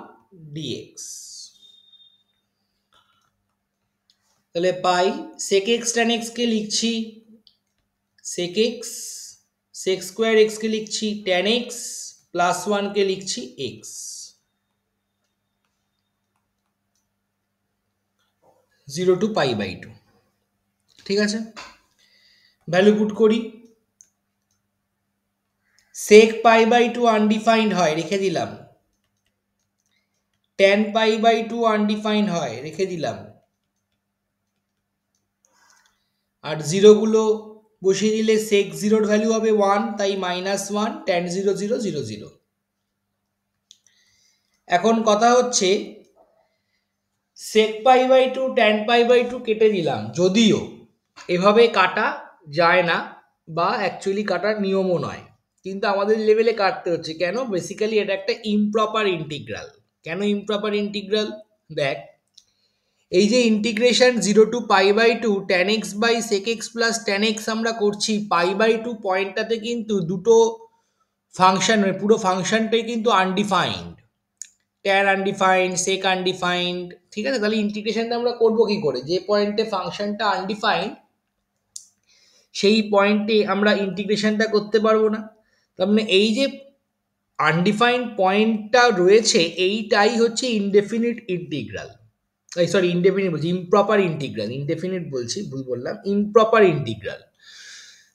A: dx। তাহলে পাই sec x tan x কে লিখছি sec x, sec square x কে লিখছি tan x, প্লাস 1 কে লিখছি x। 0 to pi by two, ঠিক আছে। ভ্যালু পুট করি, sec pi by two undefined হয়, রেখে দিলাম, tan pi by two undefined হয়, রেখে দিলাম, আর 0 গুলো বসিয়ে দিলে sec 0 ভ্যালু হবে 1, তাই মাইনাস 1 tan 0 0 0 0। এখন কথা হচ্ছে sec pi by two tan pi by two কেটে দিলাম, যদিও এভাবে কাটা যায় না বা অ্যাকচুয়ালি কাটার নিয়মও নয়, কিন্তু আমাদের লেভেলে কাটতে হচ্ছে। কেন? বেসিক্যালি এটা একটা ইমপ্রপার ইন্টিগ্রাল। কেন ইমপ্রপার ইন্টিগ্রাল? দেখ, এই যে integration 0 to pi by two tan x by sec x plus tan x আমরা করছি, পাই বাই টু পয়েন্টটাতে কিন্তু দুটো ফাংশন, পুরো ফাংশনটাই কিন্তু undefined, tan undefined, sec undefined, ঠিক আছে। তাহলে ইন্টিগ্রেশনটা আমরা করবো কি করে? যে পয়েন্টে ফাংশনটা আনডিফাইন্ড সেই পয়েন্টে আমরা ইন্টিগ্রেশনটা করতে পারবো না। তার মানে এই যে আনডিফাইন্ড পয়েন্টটা রয়েছে এইটাই হচ্ছে ইনডেফিনিট ইন্টিগ্রাল, সরি ইনডেফিনিট বলছি, ইমপ্রপার ইন্টিগ্রাল, ইনডেফিনিট বলছি, ভুল বললাম, ইমপ্রপার ইন্টিগ্রাল।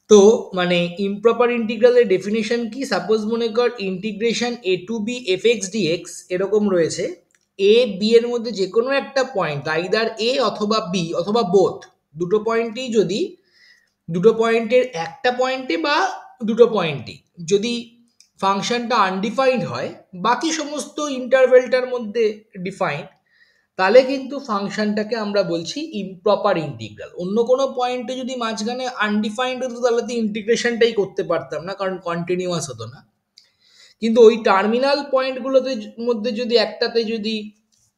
A: তো মানে ইমপ্রপার ইন্টিগ্রালের ডেফিনেশন কি? সাপোজ মনে কর integration a to b f x dx এরকম রয়েছে, এ বি এর মধ্যে যে কোনো একটা পয়েন্ট, আইদার এ অথবা বি অথবা বোথ, দুটো পয়েন্টেই যদি, দুটো পয়েন্টের একটা পয়েন্টে বা দুটো পয়েন্টে যদি ফাংশনটা আনডিফাইন্ড হয়, বাকি সমস্ত ইন্টারভেলটার মধ্যে ডিফাইন্ড, তাহলে কিন্তু ফাংশনটাকে আমরা বলছি ইমপ্রপার ইন্টিগ্রাল। অন্য কোনো পয়েন্টে যদি মাঝখানে আনডিফাইন্ড হতো তাহলে তো ইন্টিগ্রেশনটাই করতে পারতাম না, কারণ কন্টিনিউয়াস হতো না। কিন্তু ওই টার্মিনাল পয়েন্টগুলোতে মধ্যে যদি একটাতে যদি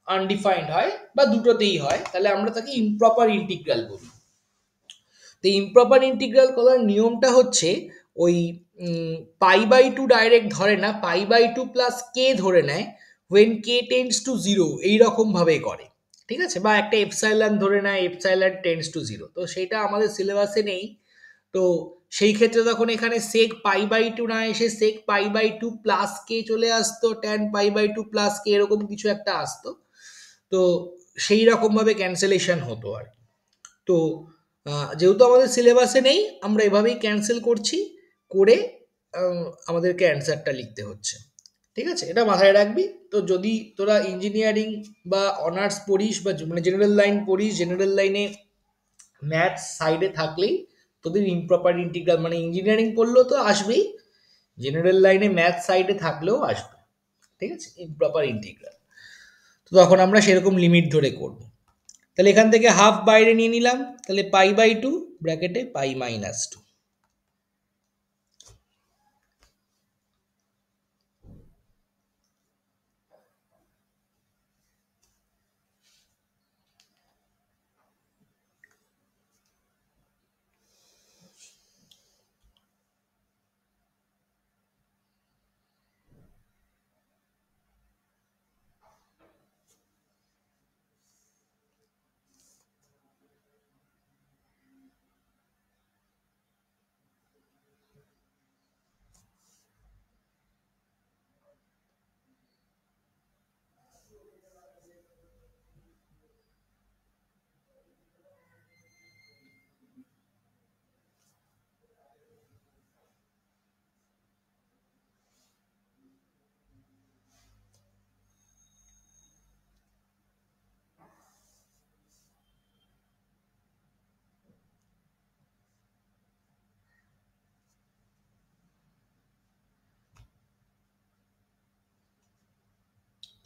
A: আনডিফাইন্ড হয় বা দুটোতেই হয়, তাহলে আমরা তাকে ইমপ্রপার ইন্টিগ্রাল বলি। তো ইমপ্রপার ইন্টিগ্রাল করার নিয়মটা হচ্ছে ওই পাই বাই টু ডাইরেক্ট ধরে না, পাই বাই টু প্লাস কে ধরে নেয়, when k tends to 0 এইরকম ভাবে করে, ঠিক আছে, বা একটা এপসাইলন ধরে নেয়, এপসাইলন টেন্স টু 0, তো সেটা আমাদের সিলেবাসে নেই। তো সেই ক্ষেত্রে তখন এখানে সেক পাই বাই টু না এসে sec pi by two plus কে চলে আসতো, tan pi by two plus কে এরকম কিছু একটা আসতো। তো সেই রকম ভাবে ক্যান্সেলেশন হতো আর কি। তো যেহেতু আমাদের সিলেবাসে নেই, আমরা এভাবেই ক্যান্সেল করছি, করে আমাদেরকে অ্যান্সারটা লিখতে হচ্ছে, ঠিক আছে, এটা মাথায় রাখবি। তো যদি তোরা ইঞ্জিনিয়ারিং বা অনার্স পড়িস বা মানে জেনারেল লাইন পড়িস, জেনারেল লাইনে ম্যাথস সাইডে থাকলেই তোদের ইমপ্রপার ইন্টিগ্রাল, মানে ইঞ্জিনিয়ারিং পড়লেও তো আসবেই, জেনারেল লাইনে ম্যাথ সাইডে থাকলেও আসবে, ঠিক আছে, ইমপ্রপার ইন্টিগ্রাল। তো তখন আমরা সেরকম লিমিট ধরে করব। তাহলে এখান থেকে হাফ বাইরে নিয়ে নিলাম, তাহলে পাই বাই টু ব্র্যাকেটে পাই মাইনাস টু।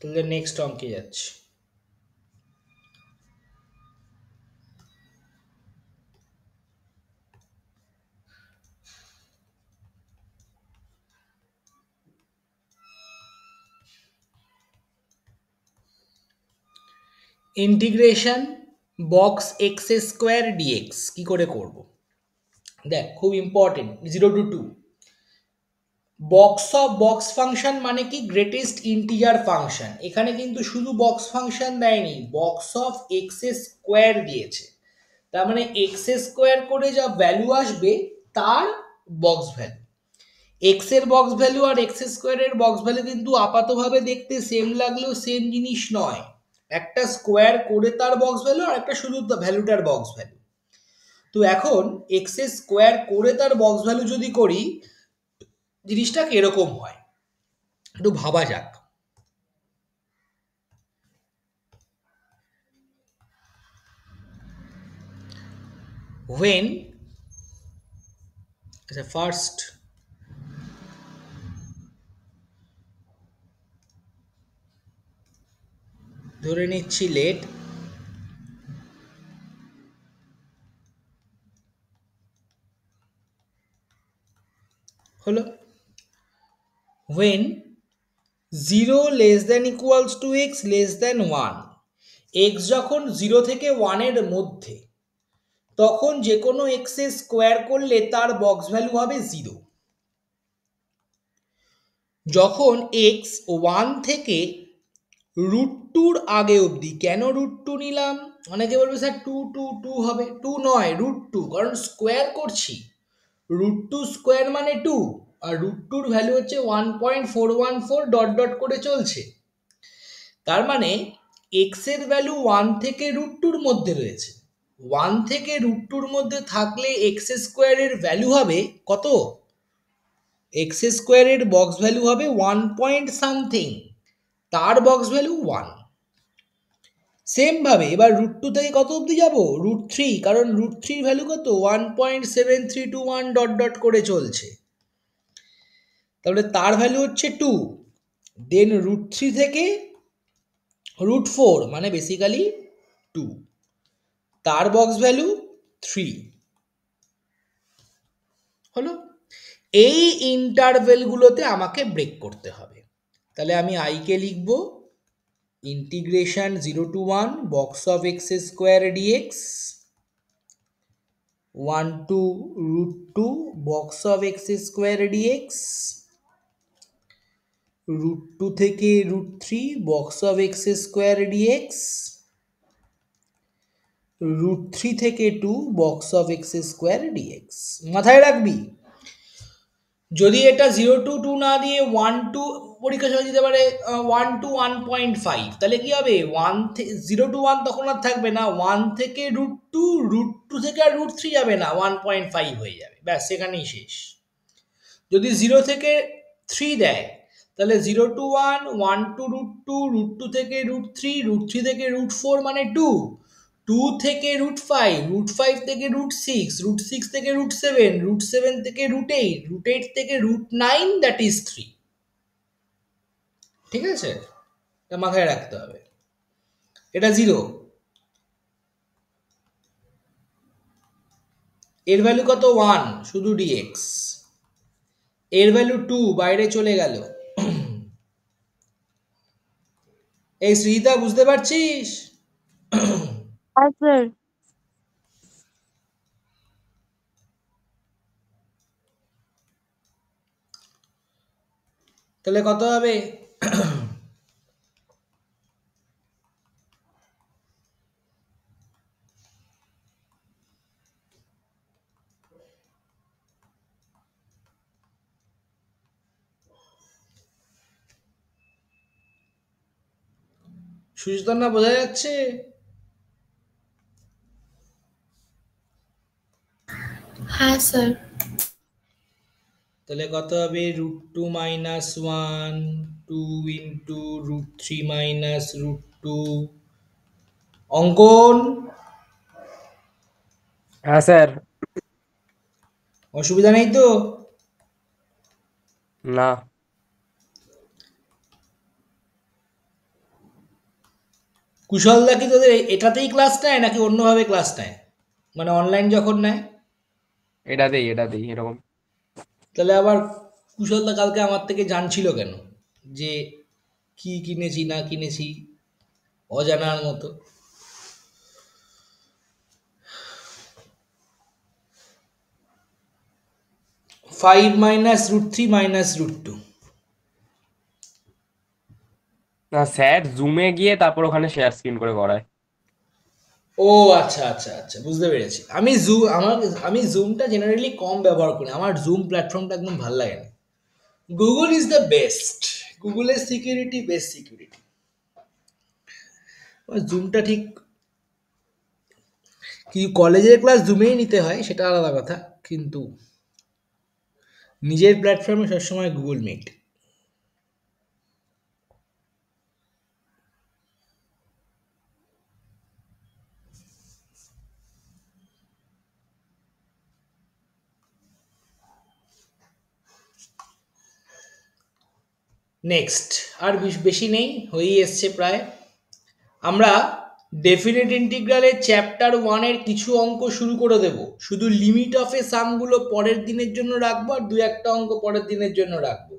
A: তাহলে নেক্সট অঙ্কে যাচ্ছি। Integration box x square dx কি করে করব? দেখ, খুব ইম্পর্টেন্ট, 0 to 2 বক্স ফাংশন মানে কি? Greatest integer function. এখানে কিন্তু শুধু বক্স ফাংশন দেয়নি, বক্স অফ এক্স স্কোয়ার দিয়েছে, তার মানে এক্স স্কোয়ার করে যা ভ্যালু আসবে তার বক্স ভ্যালু। এক্স এর বক্স ভ্যালু আর এক্স স্কোয়ারের বক্স ভ্যালু কিন্তু আপাতভাবে দেখতে সেম লাগলেও সেম জিনিস নয়। একটা স্কোয়ার করে তার বক্স ভ্যালু আর একটা শুধু ভ্যালুটার বক্স ভ্যালু। তো এখন এক্স স্কোয়ার করে তার বক্স ভ্যালু যদি করি, জিনিসটা কিরকম হয় একটু ভাবা যাক। when আচ্ছা ফার্স্ট ধরে নিচ্ছি লেট হলো, when 0 less than equals to x less than 1, x যখন 0 থেকে 1 এর মধ্যে, তখন যে কোনো এক্স এর স্কোয়ার করলে তার বক্স ভ্যালু হবে 0। যখন এক্স 1 থেকে √2 আগে অবধি, কেন √2 নিলাম? অনেকে বলবে স্যার 2 হবে, 2 নয়, √2, কারণ স্কোয়ার করছি, √2 স্কোয়ার মানে 2, আর √2 ভ্যালু হচ্ছে 1.414 ডট ডট করে চলছে। তার মানে এক্স এর ভ্যালু 1 থেকে √2 মধ্যে রয়েছে, 1 থেকে √2 মধ্যে থাকলে এক্স স্কোয়ারের ভ্যালু হবে কত? এক্স স্কোয়ারের বক্স ভ্যালু হবে 1 পয়েন্ট সামথিং, তার বক্স ভ্যালু 1। সেম ভাবে এবার √2 থেকে কত অবধি যাব? √3, কারণ √3 ভ্যালু কত? 1.7321 ডট ডট করে চলছে, তাহলে তার ভ্যালু হচ্ছে 2। দেন √3 থেকে √4 মানে বেসিক্যালি 2, তার বক্স ভ্যালু 3 হলো। এই ইন্টারভেলগুলোতে আমাকে ব্রেক করতে হবে। তাহলে আমি আইকে লিখব integration 0 to 1 box of x square dx, 1 to √2 box of x square dx, √2 থেকে √3 box of x square dx, √3 থেকে 2 box of x square dx. মাথায় রাখবি যদি এটা 0 to 2 না দিয়ে 1 to, পরীক্ষার সময় দিতে পারে 1 to 1.5, তাহলে কি হবে 0 to 1 তখন আর থাকবে না, 1 থেকে √2, √2 থেকে আর √3 যাবে না, 1.5 হয়ে যাবে, ব্যাস সেখানেই শেষ। যদি 0 থেকে 3 দেয় তাহলে 0 to 1, 1 to √2, √2 থেকে √3, √3 থেকে √4 মানে 2, 2 থেকে √5, √5 থেকে √6, √6 থেকে √7, √7 থেকে √8, √8 থেকে √9, দ্যাট ইজ 3। ঠিক আছে, এটা মাথায় রাখতে হবে। এটা 0, এর ভ্যালু কত 1, শুধু dx, এর ভ্যালু 2, বাইরে চলে গেল। এই শ্রীতা বুঝতে পারছিস?
E: Yes, sir.
A: তাহলে কত হবে? সুচেতনা বোঝা যাচ্ছে?
B: হ্যাঁ স্যার।
A: তাহলে কত হবে? √2 - 1, 2 into √3 minus √2। অঙ্কন
F: হ্যাঁ স্যার।
A: অসুবিধা নেই তো?
F: না।
A: কুশলদা কি তোদের এটাতেই ক্লাস নেয় নাকি অন্যভাবে ক্লাস নেয়, মানে অনলাইন যখন নেয়?
F: এটাতেই এরকম।
A: তাহলে আবার কুশলদা কালকে আমার থেকে জানছিল কেন যে কি কিনেছি না কিনেছি, অজানার মতো। Five minus √3 minus √2।
F: না স্যার, জুমে গিয়ে তারপর ওখানে শেয়ার স্ক্রিন করে করায়।
A: ও আচ্ছা আচ্ছা আচ্ছা, বুঝতে পেরেছি। আমি জুমটা জেনারেলি কম ব্যবহার করি, আমার জুম প্ল্যাটফর্মটা একদম ভালো লাগে না। গুগল ইজ দ্য বেস্ট, গুগলের সিকিউরিটি বেস্ট সিকিউরিটি। জুমটা ঠিক কি, কলেজের ক্লাস জুমেই নিতে হয় সেটা আলাদা কথা, কিন্তু নিজের প্ল্যাটফর্মে সবসময় গুগল মিট। নেক্সট, আর বেশি নেই, হয়েই এসছে প্রায়। আমরা ডেফিনেট ইন্টিগ্রালের চ্যাপ্টার 1-এর কিছু অঙ্ক শুরু করে দেব, শুধু লিমিট অফ এ সামগুলো পরের দিনের জন্য রাখবো, আর দু একটা অঙ্ক পরের দিনের জন্য রাখবো।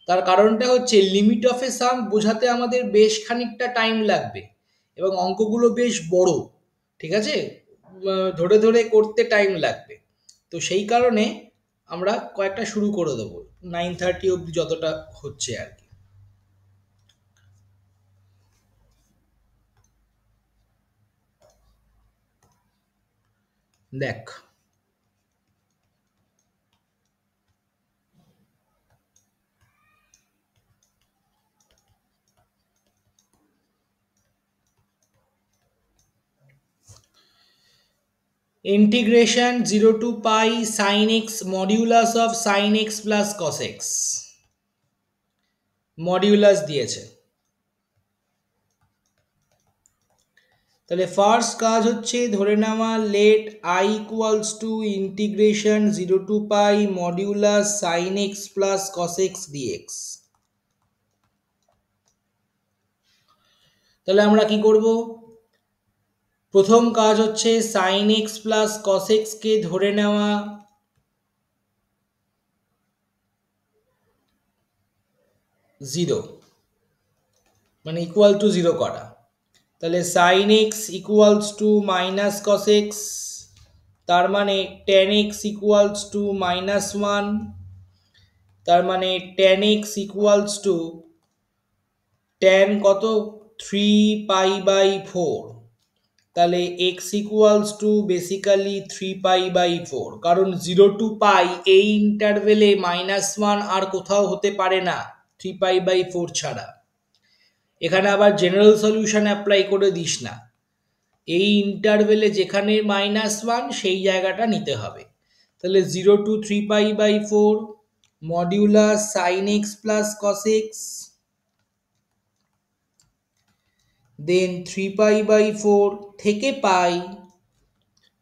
A: তার কারণটা হচ্ছে লিমিট অফ এ সাম বোঝাতে আমাদের বেশ খানিকটা টাইম লাগবে এবং অঙ্কগুলো বেশ বড়, ঠিক আছে, ধরে ধরে করতে টাইম লাগবে। তো সেই কারণে আমরা কয়েকটা শুরু করে দেবো 9:30 অবধি যতটা হচ্ছে আর কি। দেখ, integration 0 to pi sin x modulus of sin x plus cos x, modulus দিয়েছে। তাহলে ফার্স্ট কাজ হচ্ছে ধরে নেওয়া let i equals to integration 0 to pi modulus sin x plus cos x dx। তাহলে আমরা কি করব? প্রথম কাজ হচ্ছে sin x plus cos x কে ধরে নেওয়া 0, মানে ইকুয়াল টু 0 করা। তাহলে sin x equals to minus cos x, তার মানে tan x ইকুয়ালস টু -1, তার মানে tan x equals two tan কত 3π/4, তাহলে x ইকুয়ালস টু বেসিক্যালি 3π/4, কারণ 0 to π এই ইন্টারভেলে -1 আর কোথাও হতে পারে না 3π/4 ছাড়া। এখানে আবার জেনারেল সলিউশন অ্যাপ্লাই করে দিস না, এই ইন্টারভেলে যেখানে -1 সেই জায়গাটা নিতে হবে। তাহলে 0 to 3π/4 modulus sin x plus cos x, then 3π/4 থেকে pi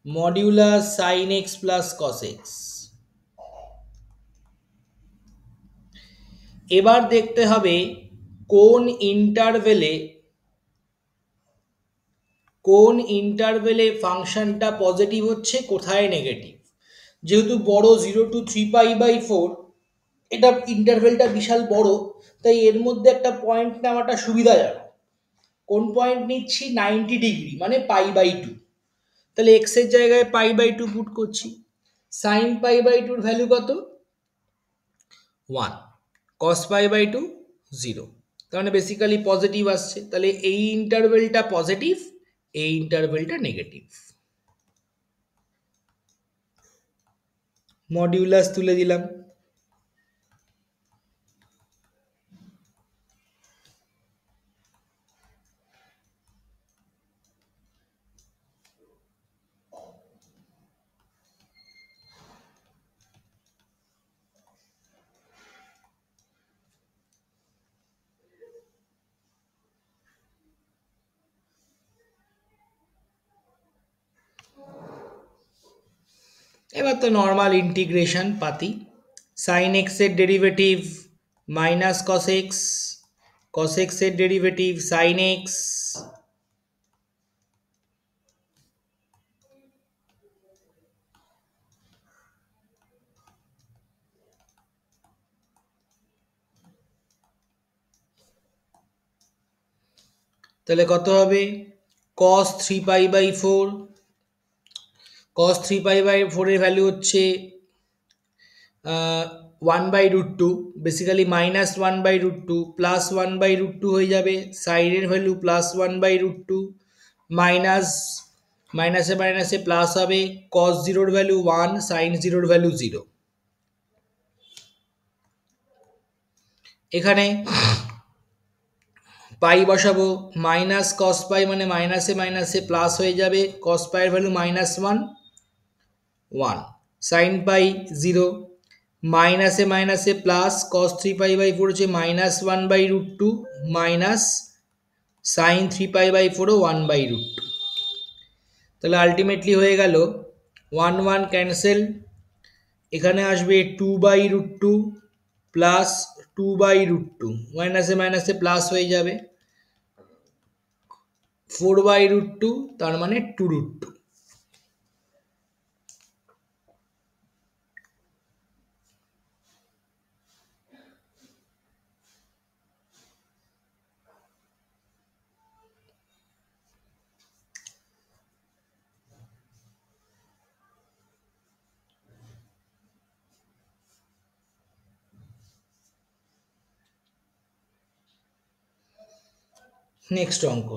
A: modulus sin x plus cos x। এবার দেখতে হবে কোন ইন্টারভেলে ফাংশনটা পজিটিভ হচ্ছে, কোথায় নেগেটিভ। যেহেতু বড় 0 to 3π/4, এটা ইন্টারভেলটা বিশাল বড়, তাই এর মধ্যে একটা পয়েন্ট নেওয়াটা সুবিধাজনক। কোন পয়েন্ট নিচ্ছি? 90 ডিগ্রি, মানে π/2। তাহলে x এর জায়গায় π/2 পুট করছি। sin π/2 এর ভ্যালু কত? 1, cos π/2 0, তার মানে বেসিক্যালি পজিটিভ আসছে। তাহলে এই ইন্টারভেলটা পজিটিভ, এই ইন্টারভেলটা নেগেটিভ। মডিউলাস তুলে দিলাম। এবার তো নর্মাল ইন্টিগ্রেশন পাতি। sin x এর derivative minus cos x, cos x এর ডেরিভেটিভ sin x, তাহলে কত হবে? cos 3π/4, cos 3π/4 এর ভ্যালু হচ্ছে 1/√2, বেসিক্যালি -1/√2 প্লাস 1/√2 হয়ে যাবে। সাইনের ভ্যালু প্লাস 1/√2, মাইনাস মাইনাসে মাইনাসে প্লাস হবে। cos 0 এর ভ্যালু 1, sin 0 এর ভ্যালু 0। এখানে পাই বসাবো, মাইনাস cos পাই মানে মাইনাসে মাইনাসে প্লাস হয়ে যাবে। cos পাই এর ভ্যালু -1, 1, sin পাই 0, মাইনাসে মাইনাসে প্লাস, cos 3π/4 হচ্ছে -1/√2 মাইনাস sin 3π/4 1/√2। তাহলে আলটিমেটলি হয়ে গেল 1 1 ক্যান্সেল, এখানে আসবে 2/√2 প্লাস 2/√2, মাইনাসে মাইনাসে প্লাস হয়ে যাবে 4/√2, তার মানে 2√2। নেক্সট অঙ্ক।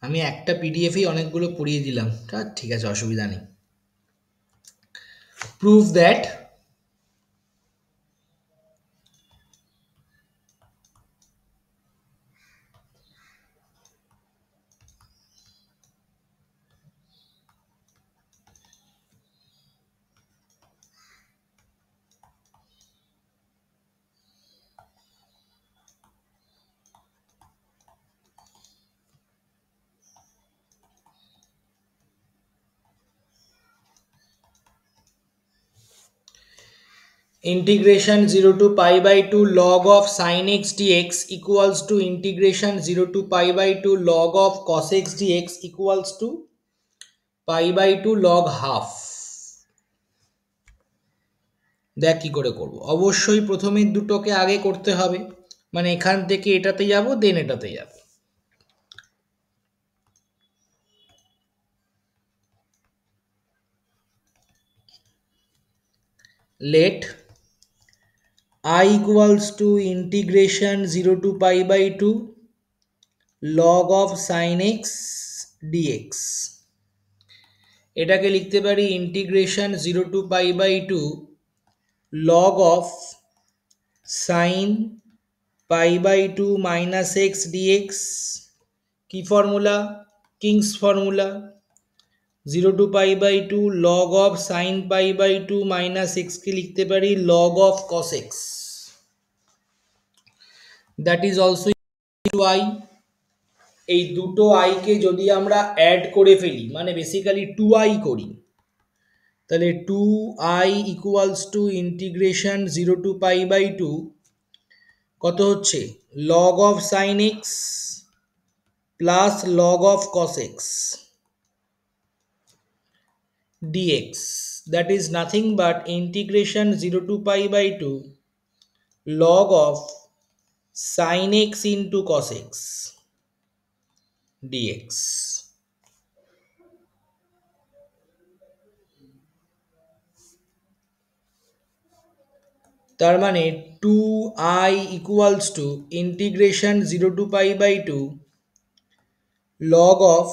A: আমি একটা পিডিএফেই অনেকগুলো পড়িয়ে দিলাম, ঠিক আছে, অসুবিধা নেই। Prove that integration 0 to pi by 2 log of sin x dx equals to integration 0 to pi by 2 log of cos x dx equals to pi by 2 log half। দেখ কি করে করব, অবশ্যই প্রথমের দুটোকে আগে করতে হবে, মানে এখান থেকে এটাতে যাব দেন এটাতে যাব। let I equals to integration 0 to pi by 2 log of sin x dx, এটাকে লিখতে পারি integration 0 to pi by 2 log of sin pi by 2 minus x dx। কি formula? King's formula. 0 to pi by 2 log of sin pi by 2 minus x কে লিখতে পারি log of cos x, that is also to I। এই দুটো i কে যদি আমরা add করে ফেলি, মানে বেসিক্যালি 2i করি, তাহলে 2i equals to integration 0 to pi by 2 কত হচ্ছে log of sin x plus log of cos x dx, that is nothing but integration 0 to pi by 2 log of sin x into cos x dx। তার মানে 2i equals to integration 0 to pi by 2 log of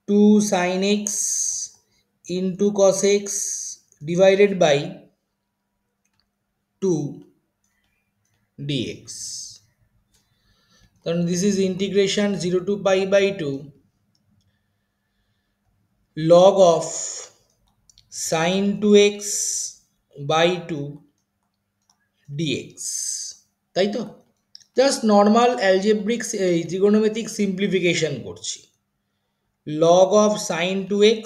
A: 2 sin x into cos x divided by 2 dx। কারণ this is integration 0 to pi by 2 log of sin 2x by 2 dx, তাই তো? Just normal algebraic ত্রিগোণমিতিক simplification করছি। log of sin 2x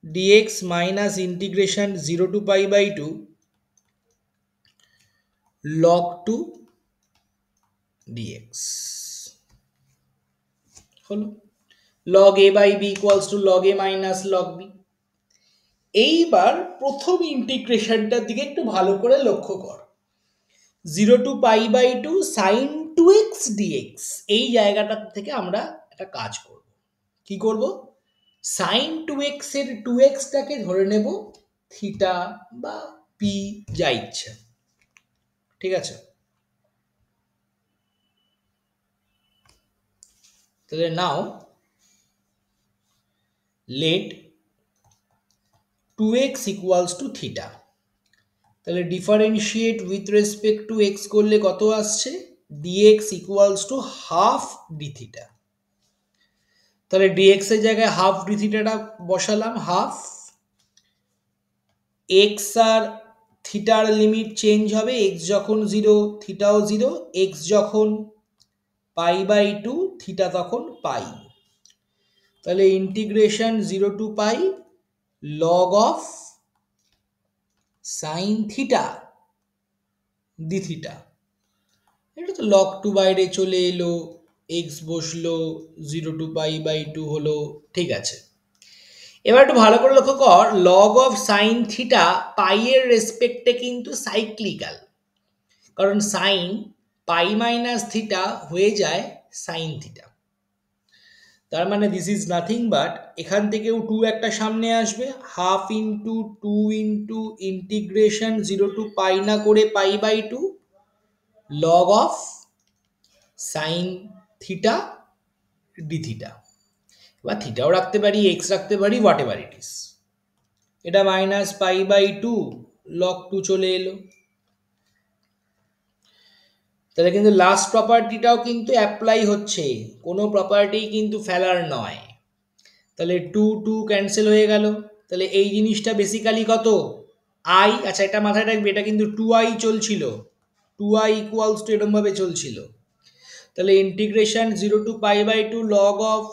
A: dx minus integration 0 to pi by 2 log 2 dx হলো। log a by b equals to log a minus log b। এইবার প্রথম ইন্টিগ্রেশনটার দিকে একটু ভালো করে লক্ষ্য কর। 0 to pi by 2 sin 2x dx, এই জায়গাটা থেকে আমরা একটা কাজ করব। কি করব? sin 2x এর 2x টাকে ধরে নেব থিটা বা পি, যা ইচ্ছা, ঠিক আছে? তাহলে নাও let 2x equals to theta, তাহলে differentiate with respect to x করলে কত আসছে? dx equals to half d theta। তাহলে dx এর জায়গায় হাফ d theta বসালাম, হাফ। x আর থিটার লিমিট চেঞ্জ হবে, x যখন 0 থিটাও 0, x যখন পাই বাই 2 থিটা তখন পাই। তাহলে integration 0 to pi log of sine theta d theta, এটা তো log 2 বাইরে চলে এলো, x বসলো, 0 টু পাই বাই 2 হলো, ঠিক আছে। এবার একটু ভালো করে লক্ষ্য কর, log অফ সাইন থিটা পাই এর রেসপেক্টে কিন্তু সাইক্লিক্যাল, কারণ সাইন পাই মাইনাস থিটা হয়ে যায় সাইন থিটা। তার মানে দিস ইজ নাথিং বাট, এখান থেকেও 2 একটা সামনে আসবে, half into 2 into integration 0 to pi না করে pi by 2 log of sine theta d theta, বা থিটাও রাখতে পারি, এক্স রাখতে পারি, হোয়াট এভার ইট ইজ। এটা মাইনাস পাই বাই 2 লগ 2 চলে এলো। তাহলে কিন্তু লাস্ট প্রপার্টিটাও কিন্তু অ্যাপ্লাই হচ্ছে, কোনো প্রপার্টি কিন্তু ফেলার নয়। তাহলে 2 2 ক্যান্সেল হয়ে গেল, তাহলে এই জিনিসটা বেসিক্যালি কত? আই। আচ্ছা, এটা মাথায় রাখবে, এটা কিন্তু 2i চলছিল, 2i ইকুয়ালস টু এরকমভাবে চলছিল। তাহলে integration 0 to pi by 2 log of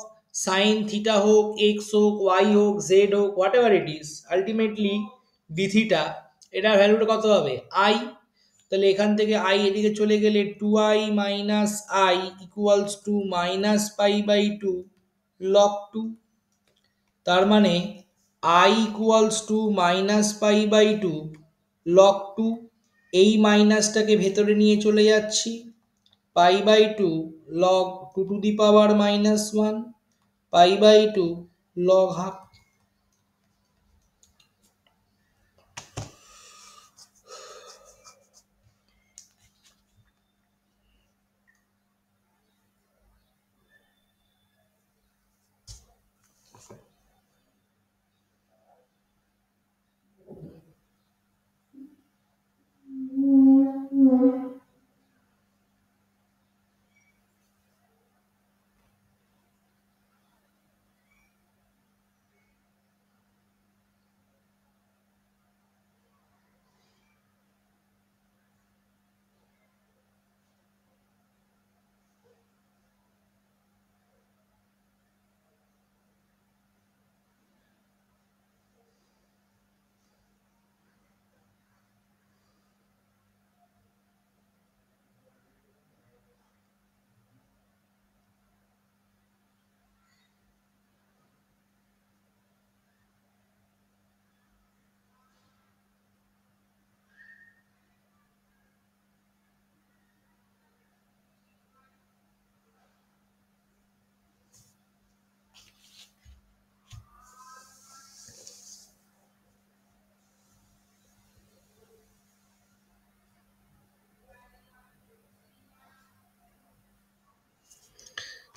A: sine theta হোক, এক্স হোক, ওয়াই হোক, জেড হোক, whatever it is, ultimately d theta, এটার ভ্যালুটা কত হবে? আই। তাহলে এখান থেকে আই এদিকে চলে গেলে 2i minus I equals to minus pi by 2 log 2। তার মানে I equals to minus pi by 2 log 2। এই মাইনাসটাকে ভেতরে নিয়ে চলে যাচ্ছি, pi by 2 log 2 to the power minus 1 pi by 2 log half.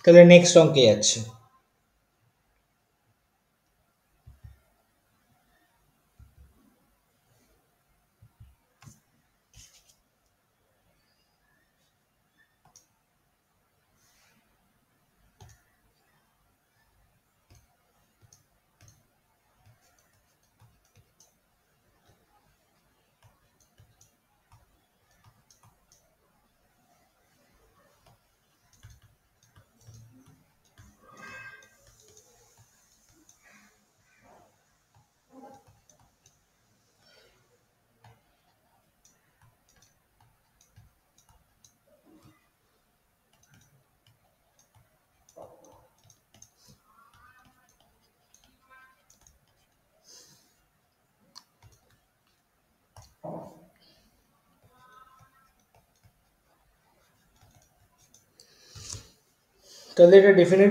A: তাহলে নেক্সট অঙ্কে যাচ্ছে। তাহলে এটা ডেফিনেট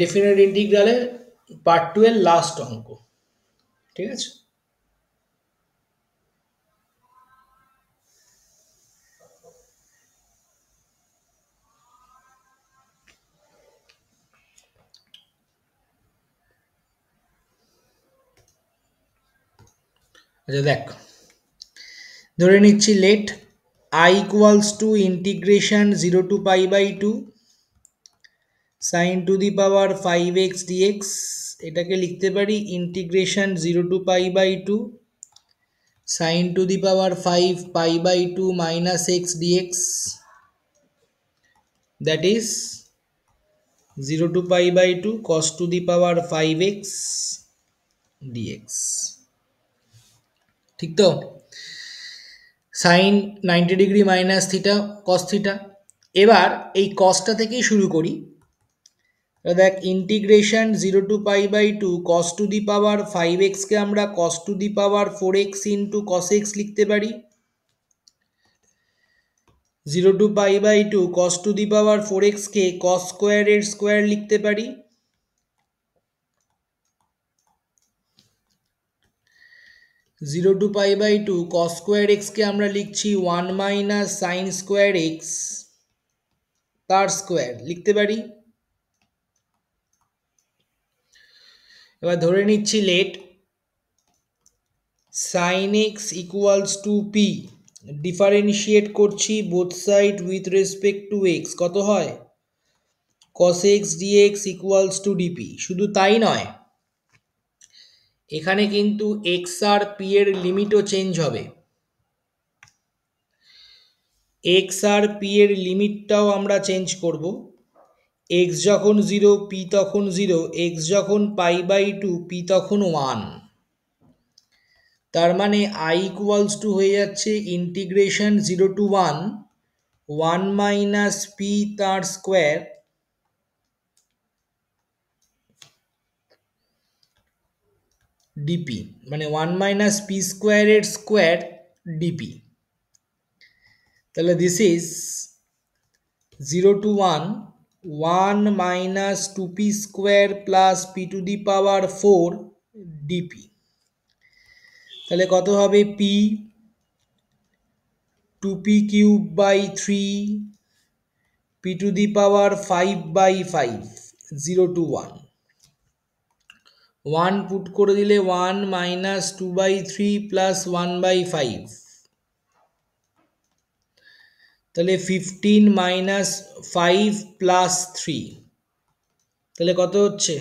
A: ডেফিনেট ইন্টিগ্রালের পার্ট 2 এর লাস্ট অঙ্ক, ঠিক আছে? আচ্ছা দেখ, ধরে নিচ্ছি let I equals to integration 0 to pi by 2 sine to the power 5x dx, এটাকে লিখতে পারি integration 0 to pi by 2 sine to the power 5 pi by 2 minus x dx, that is 0 to pi by 2 cos to the power 5x dx, ঠিক তো? Sine 90 degree minus theta cos theta. এবার এই কসটা থেকেই শুরু করি। দেখ integration 0 to pi by 2 cos to the power 5x কে আমরা cos to the power 4x into cos x লিখতে পারি। 0 to pi by 2 cos to the power 4x কে cos স্কোয়ার এর স্কোয়ার লিখতে পারি। 0 to pi by 2 cos square x কে আমরা লিখছি 1 মাইনাস সাইন স্কোয়ার x তার স্কোয়ার লিখতে পারি। এবার ধরে নিচ্ছি let sine x equals to p, differentiate করছি both side with respect to x, কত হয়? cos x dx equals to dp. শুধু তাই নয়, এখানে কিন্তু x আর p এর লিমিটও চেঞ্জ হবে। x আর p এর লিমিটটাও আমরা চেঞ্জ করব। এক্স যখন 0 পি তখন 0, এক্স যখন π/2 পি তখন 1। তার মানে i ইকুয়ালস টু হয়ে যাচ্ছে ইন্টিগ্রেশন 0 to 1 মাইনাস পি তার স্কোয়ার ডিপি, মানে 1 মাইনাস পি স্কোয়ারের স্কোয়ার ডিপি। তাহলে this is 0 to 1 minus 2p square plus P to the power 4 DP. তাহলে কত হবে P 2p³/3 P to the power 5/5 0 to 1 put করে দিলে 1 মাইনাস 2/3 প্লাস 1/5, তাহলে 15 মাইনাস 5 প্লাস 3, তাহলে কত হচ্ছে,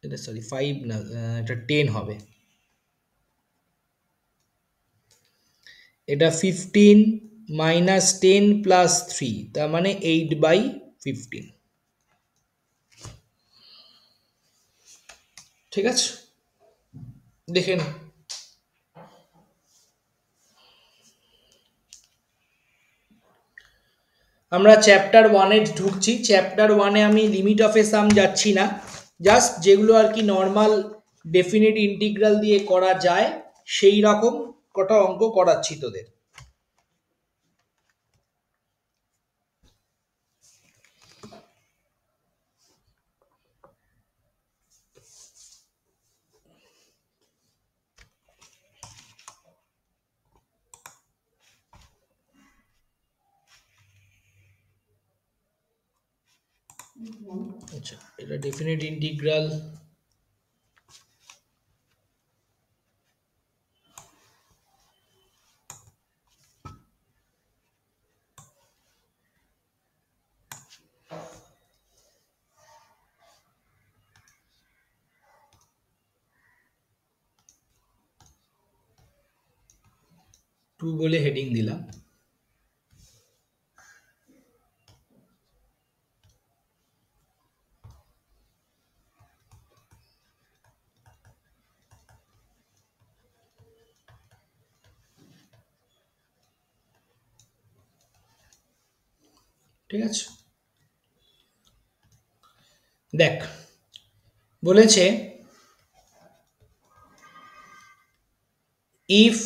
A: এটা সরি 5 না, এটা 10 হবে। এটা 15 মাইনাস 10 প্লাস 3, তার মানে 8/15। ঠিক আছে, দেখেন আমরা চ্যাপ্টার 1-এ ঢুকছি। চ্যাপ্টার 1-এ আমি লিমিট অফ এ সাম যাচ্ছি না, জাস্ট যেগুলো আর কি নর্মাল ডেফিনিট ইন্টিগ্রাল দিয়ে করা যায় সেই রকম কটা অঙ্ক করাচ্ছি তোদের। আচ্ছা, এটা ডেফিনিট ইন্টিগ্রাল টু বলে হেডিং দিলাম। ঠিক আছে, দেখ বলেছে if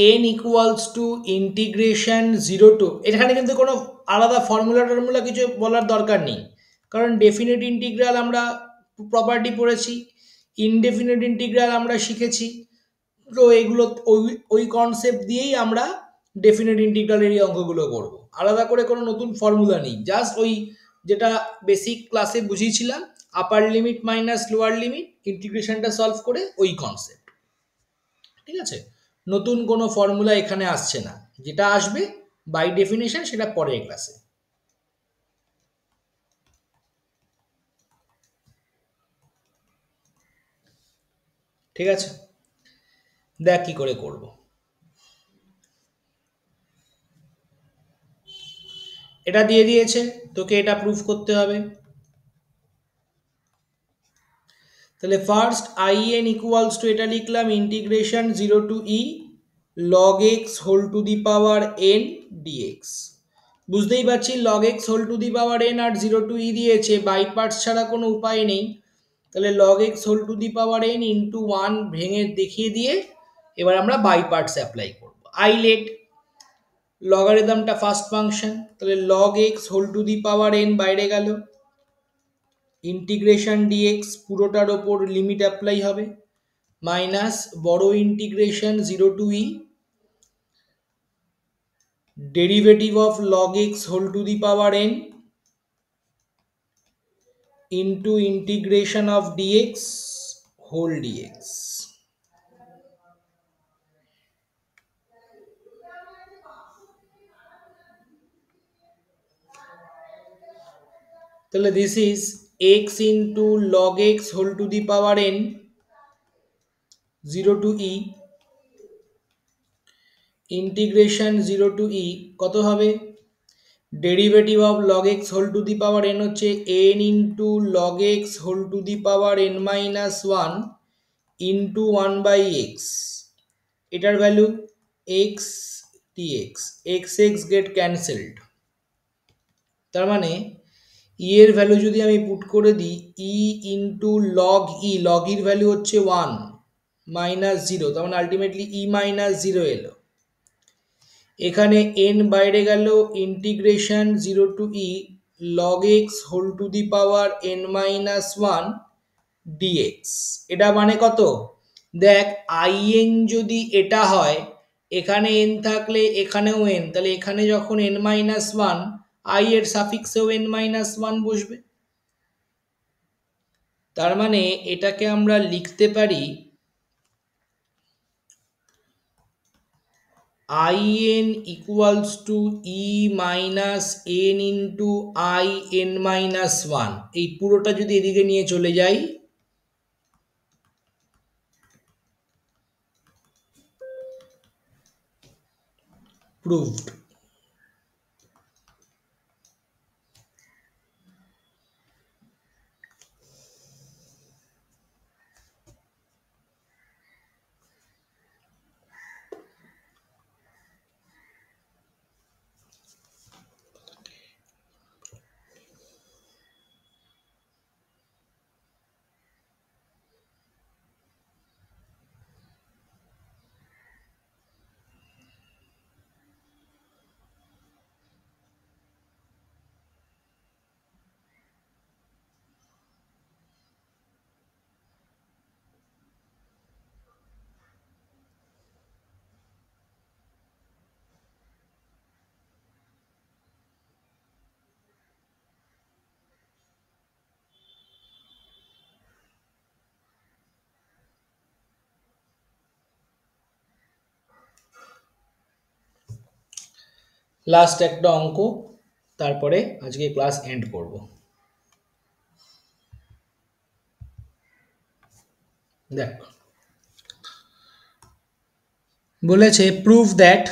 A: in equals to integration 0 to, এখানে কিন্তু কোনো আলাদা ফর্মুলা কিছু বলার দরকার নেই, কারণ ডেফিনিট ইন্টিগ্রাল আমরা প্রপার্টি পড়েছি, ইনডেফিনিট ইন্টিগ্রাল আমরা শিখেছি, তো এগুলো ওই কনসেপ্ট দিয়েই আমরা ডেফিনিট ইন্টিগ্রালের এই অঙ্কগুলো করব। আলাদা করে কোনো নতুন ফর্মুলা নেই, জাস্ট ওই যেটা বেসিক ক্লাসে বুঝিয়েছিলাম, upper limit minus lower limit, ইন্টিগ্রেশনটা সলভ করে ওই কনসেপ্ট। ঠিক আছে, নতুন কোনো ফর্মুলা এখানে আসছে না, যেটা আসবে বাই ডেফিনেশন সেটা পরের ক্লাসে। ঠিক আছে, দেখ কি করে করব। এটা দিয়ে দিয়েছে, তোকে এটা প্রুফ করতে হবে। তাহলে ফার্স্ট in ইকুয়ালস টু, এটা লিখলাম integration 0 to e log x whole to the power n dx। বুঝতেই পারছি log x whole to the power n আর 0 to e দিয়েছে, বাই পার্টস ছাড়া কোনো উপায় নেই। তাহলে log x whole to the power n into 1 ভেঙে দেখিয়ে দিয়ে এবার আমরা বাই পার্টস অ্যাপ্লাই করব। আই লেট লগারিদমটা ফার্স্ট ফাংশন, তাহলে log x whole to the power n বাইরে গেল, ইন্টিগ্রেশন dx পুরোটার ওপর লিমিট অ্যাপ্লাই হবে, মাইনাস বড় integration 0 to e derivative of log x whole to the power n into integration of dx whole dx। তাহলে this is x into log x whole to the power n 0 to e integration 0 to e কত হবে, derivative of log x whole to the power n হচ্ছে n into log x whole to the power n minus one into one by x, এটার value x dx, x x get cancelled. তার মানে ই এর value যদি আমি put করে দিই ই into log ই, log ইর ভ্যালু হচ্ছে ওয়ান মাইনাস জিরো, তার মানে আলটিমেটলি ই মাইনাস জিরো এলো। এখানে n বাইরে গেল, integration zero to e log x whole to the power n minus one dx. এটা মানে কত? দেখ আইএন যদি এটা হয়, এখানে n থাকলে এখানেও n, তাহলে এখানে যখন n মাইনাস ওয়ান আই এর সাফিক্সেও n মাইনাস ওয়ান বসবে। তার মানে এটাকে আমরা লিখতে পারি in equals to e minus n into I n minus 1, এই পুরোটা যদি এদিকে নিয়ে চলে যাই, proved। লাস্ট একটা অঙ্ক, তারপরে আজকে ক্লাস এন্ড করব। দেখ বলেছে prove that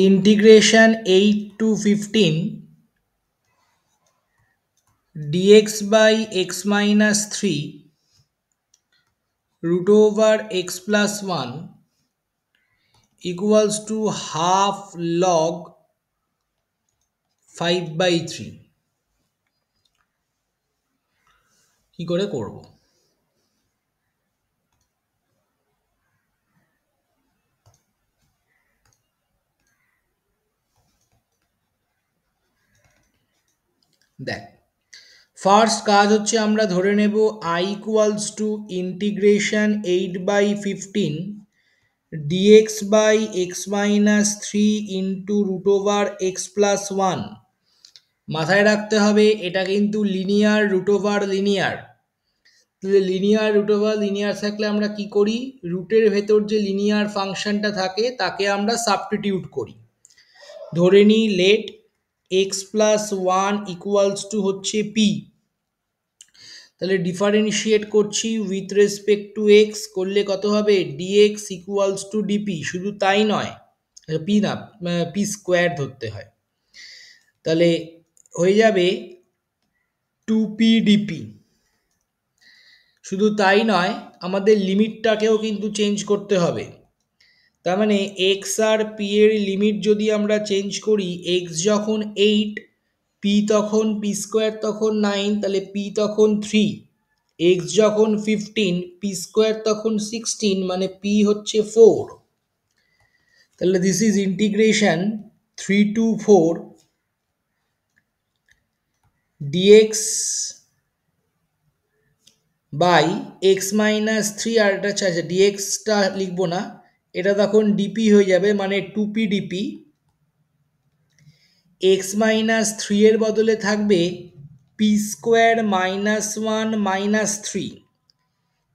A: integration 8 to 15 dx by x minus 3 root over x plus 1 equals to half log 5/3। কি করে করব? দেখ ফার্স্ট কাজ হচ্ছে আমরা ধরে নেব i equals to integration 8/15 dx by x minus 3 into root over x plus 1। মাথায় রাখতে হবে এটা কিন্তু linear root over linear. Linear root over linear থাকলে আমরা কি করি, রুটের ভেতর যে লিনিয়ার ফাংশনটা থাকে তাকে আমরা সাবস্টিটিউট করি। ধরে নিই let x plus one equals to হচ্ছে পি, তাহলে ডিফারেন্সিয়েট করছি উইথ রেসপেক্ট টু এক্স, করলে কত হবে ডিএক্স ইকুয়ালস টু ডিপি। শুধু তাই নয়, পি না পি স্কোয়ার ধরতে হয়, তাহলে হয়ে যাবে 2p ডিপি। শুধু তাই নয়, আমাদের লিমিটটাকেও কিন্তু চেঞ্জ করতে হবে। তার মানে এক্স আর পি এর লিমিট যদি আমরা চেঞ্জ করি, এক্স যখন 8, পি তখন পি স্কোয়ার তখন 9, তাহলে পি তখন 3, এক্স যখন 15, পি স্কোয়ার তখন 16, মানে পি হচ্ছে 4। তাহলে this is integration 3 to 4 dx by x minus 3, আর এটা আচ্ছা ডিএক্সটা লিখবো না, এটা তখন ডিপি হয়ে যাবে, মানে 2p ডিপি। এক্স মাইনাস 3 এর বদলে থাকবে P square minus 1 minus 3,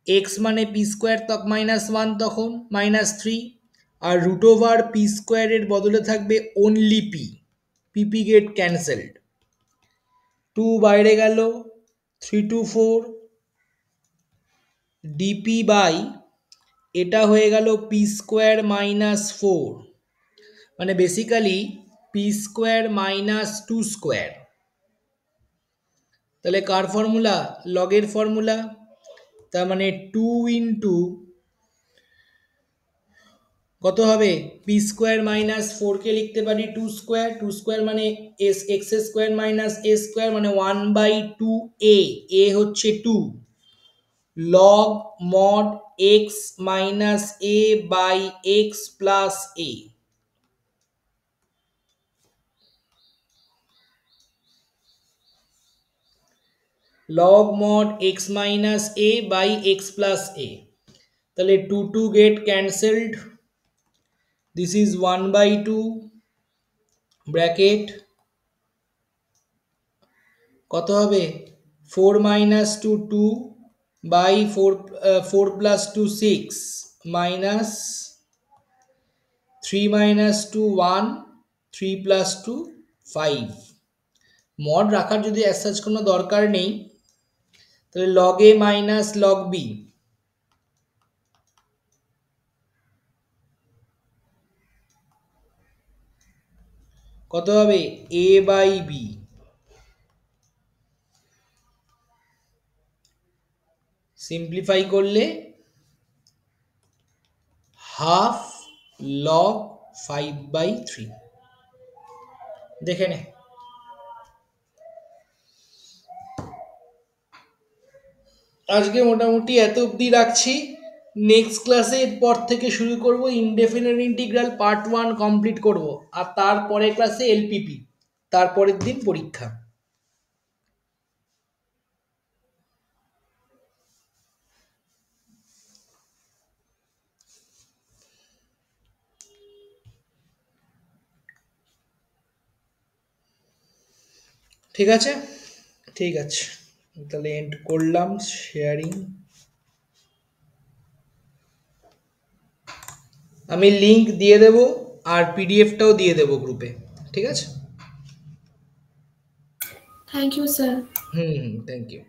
A: x মানে পি স্কোয়ার তক মাইনাস 1 তখন মাইনাস 3, আর রুট ওভার পি স্কোয়ারের বদলে থাকবে অনলি পি, পিপি গেট ক্যান্সেলড, 2 বাইরে গেল, 3 to 4 ডিপি বাই এটা হয়ে গেল পি স্কোয়ার মাইনাস 4, মানে basically P square minus 2 square. তাহলে কার ফর্মুলা? লগের ফর্মুলা। তার মানে 2 ইন্টু কত হবে? পি স্কোয়ার মাইনাস 4কে লিখতে পারি 2 স্কোয়ার, 2 স্কোয়ার মানে x square minus a square, মানে 1/2 এ হচ্ছে 2, log mod x minus a by x plus a. log mod x minus a by x plus a, তাহলে 2 get cancelled, this is 1/2 bracket কত হবে? 4 minus 2 2 by 4 plus 2 6 minus 3 minus 2 1 3 plus 2 5। Mod রাখার যদি as such কোনো দরকার নেই, তাহলে log a মাইনাস log b কত হবে? a by b। সিম্পলিফাই করলে হাফ log 5/3। দেখে নে। আজকে মোটামুটি এত অবধি রাখছি। নেক্সট ক্লাসে এরপর থেকে শুরু করব ইনডেফিনিট ইন্টিগ্রাল পার্ট 1 কমপ্লিট করব, আর তারপরে ক্লাসে এলপিপি, তারপরের দিন পরীক্ষা। ঠিক আছে, ঠিক আছে, তাহলে এন্ড করলাম শেয়ারিং। আমি লিংক দিয়ে দেব আর পিডিএফটাও দিয়ে দেব গ্রুপে, ঠিক আছে?
B: Thank you sir.
A: Hmm, thank you.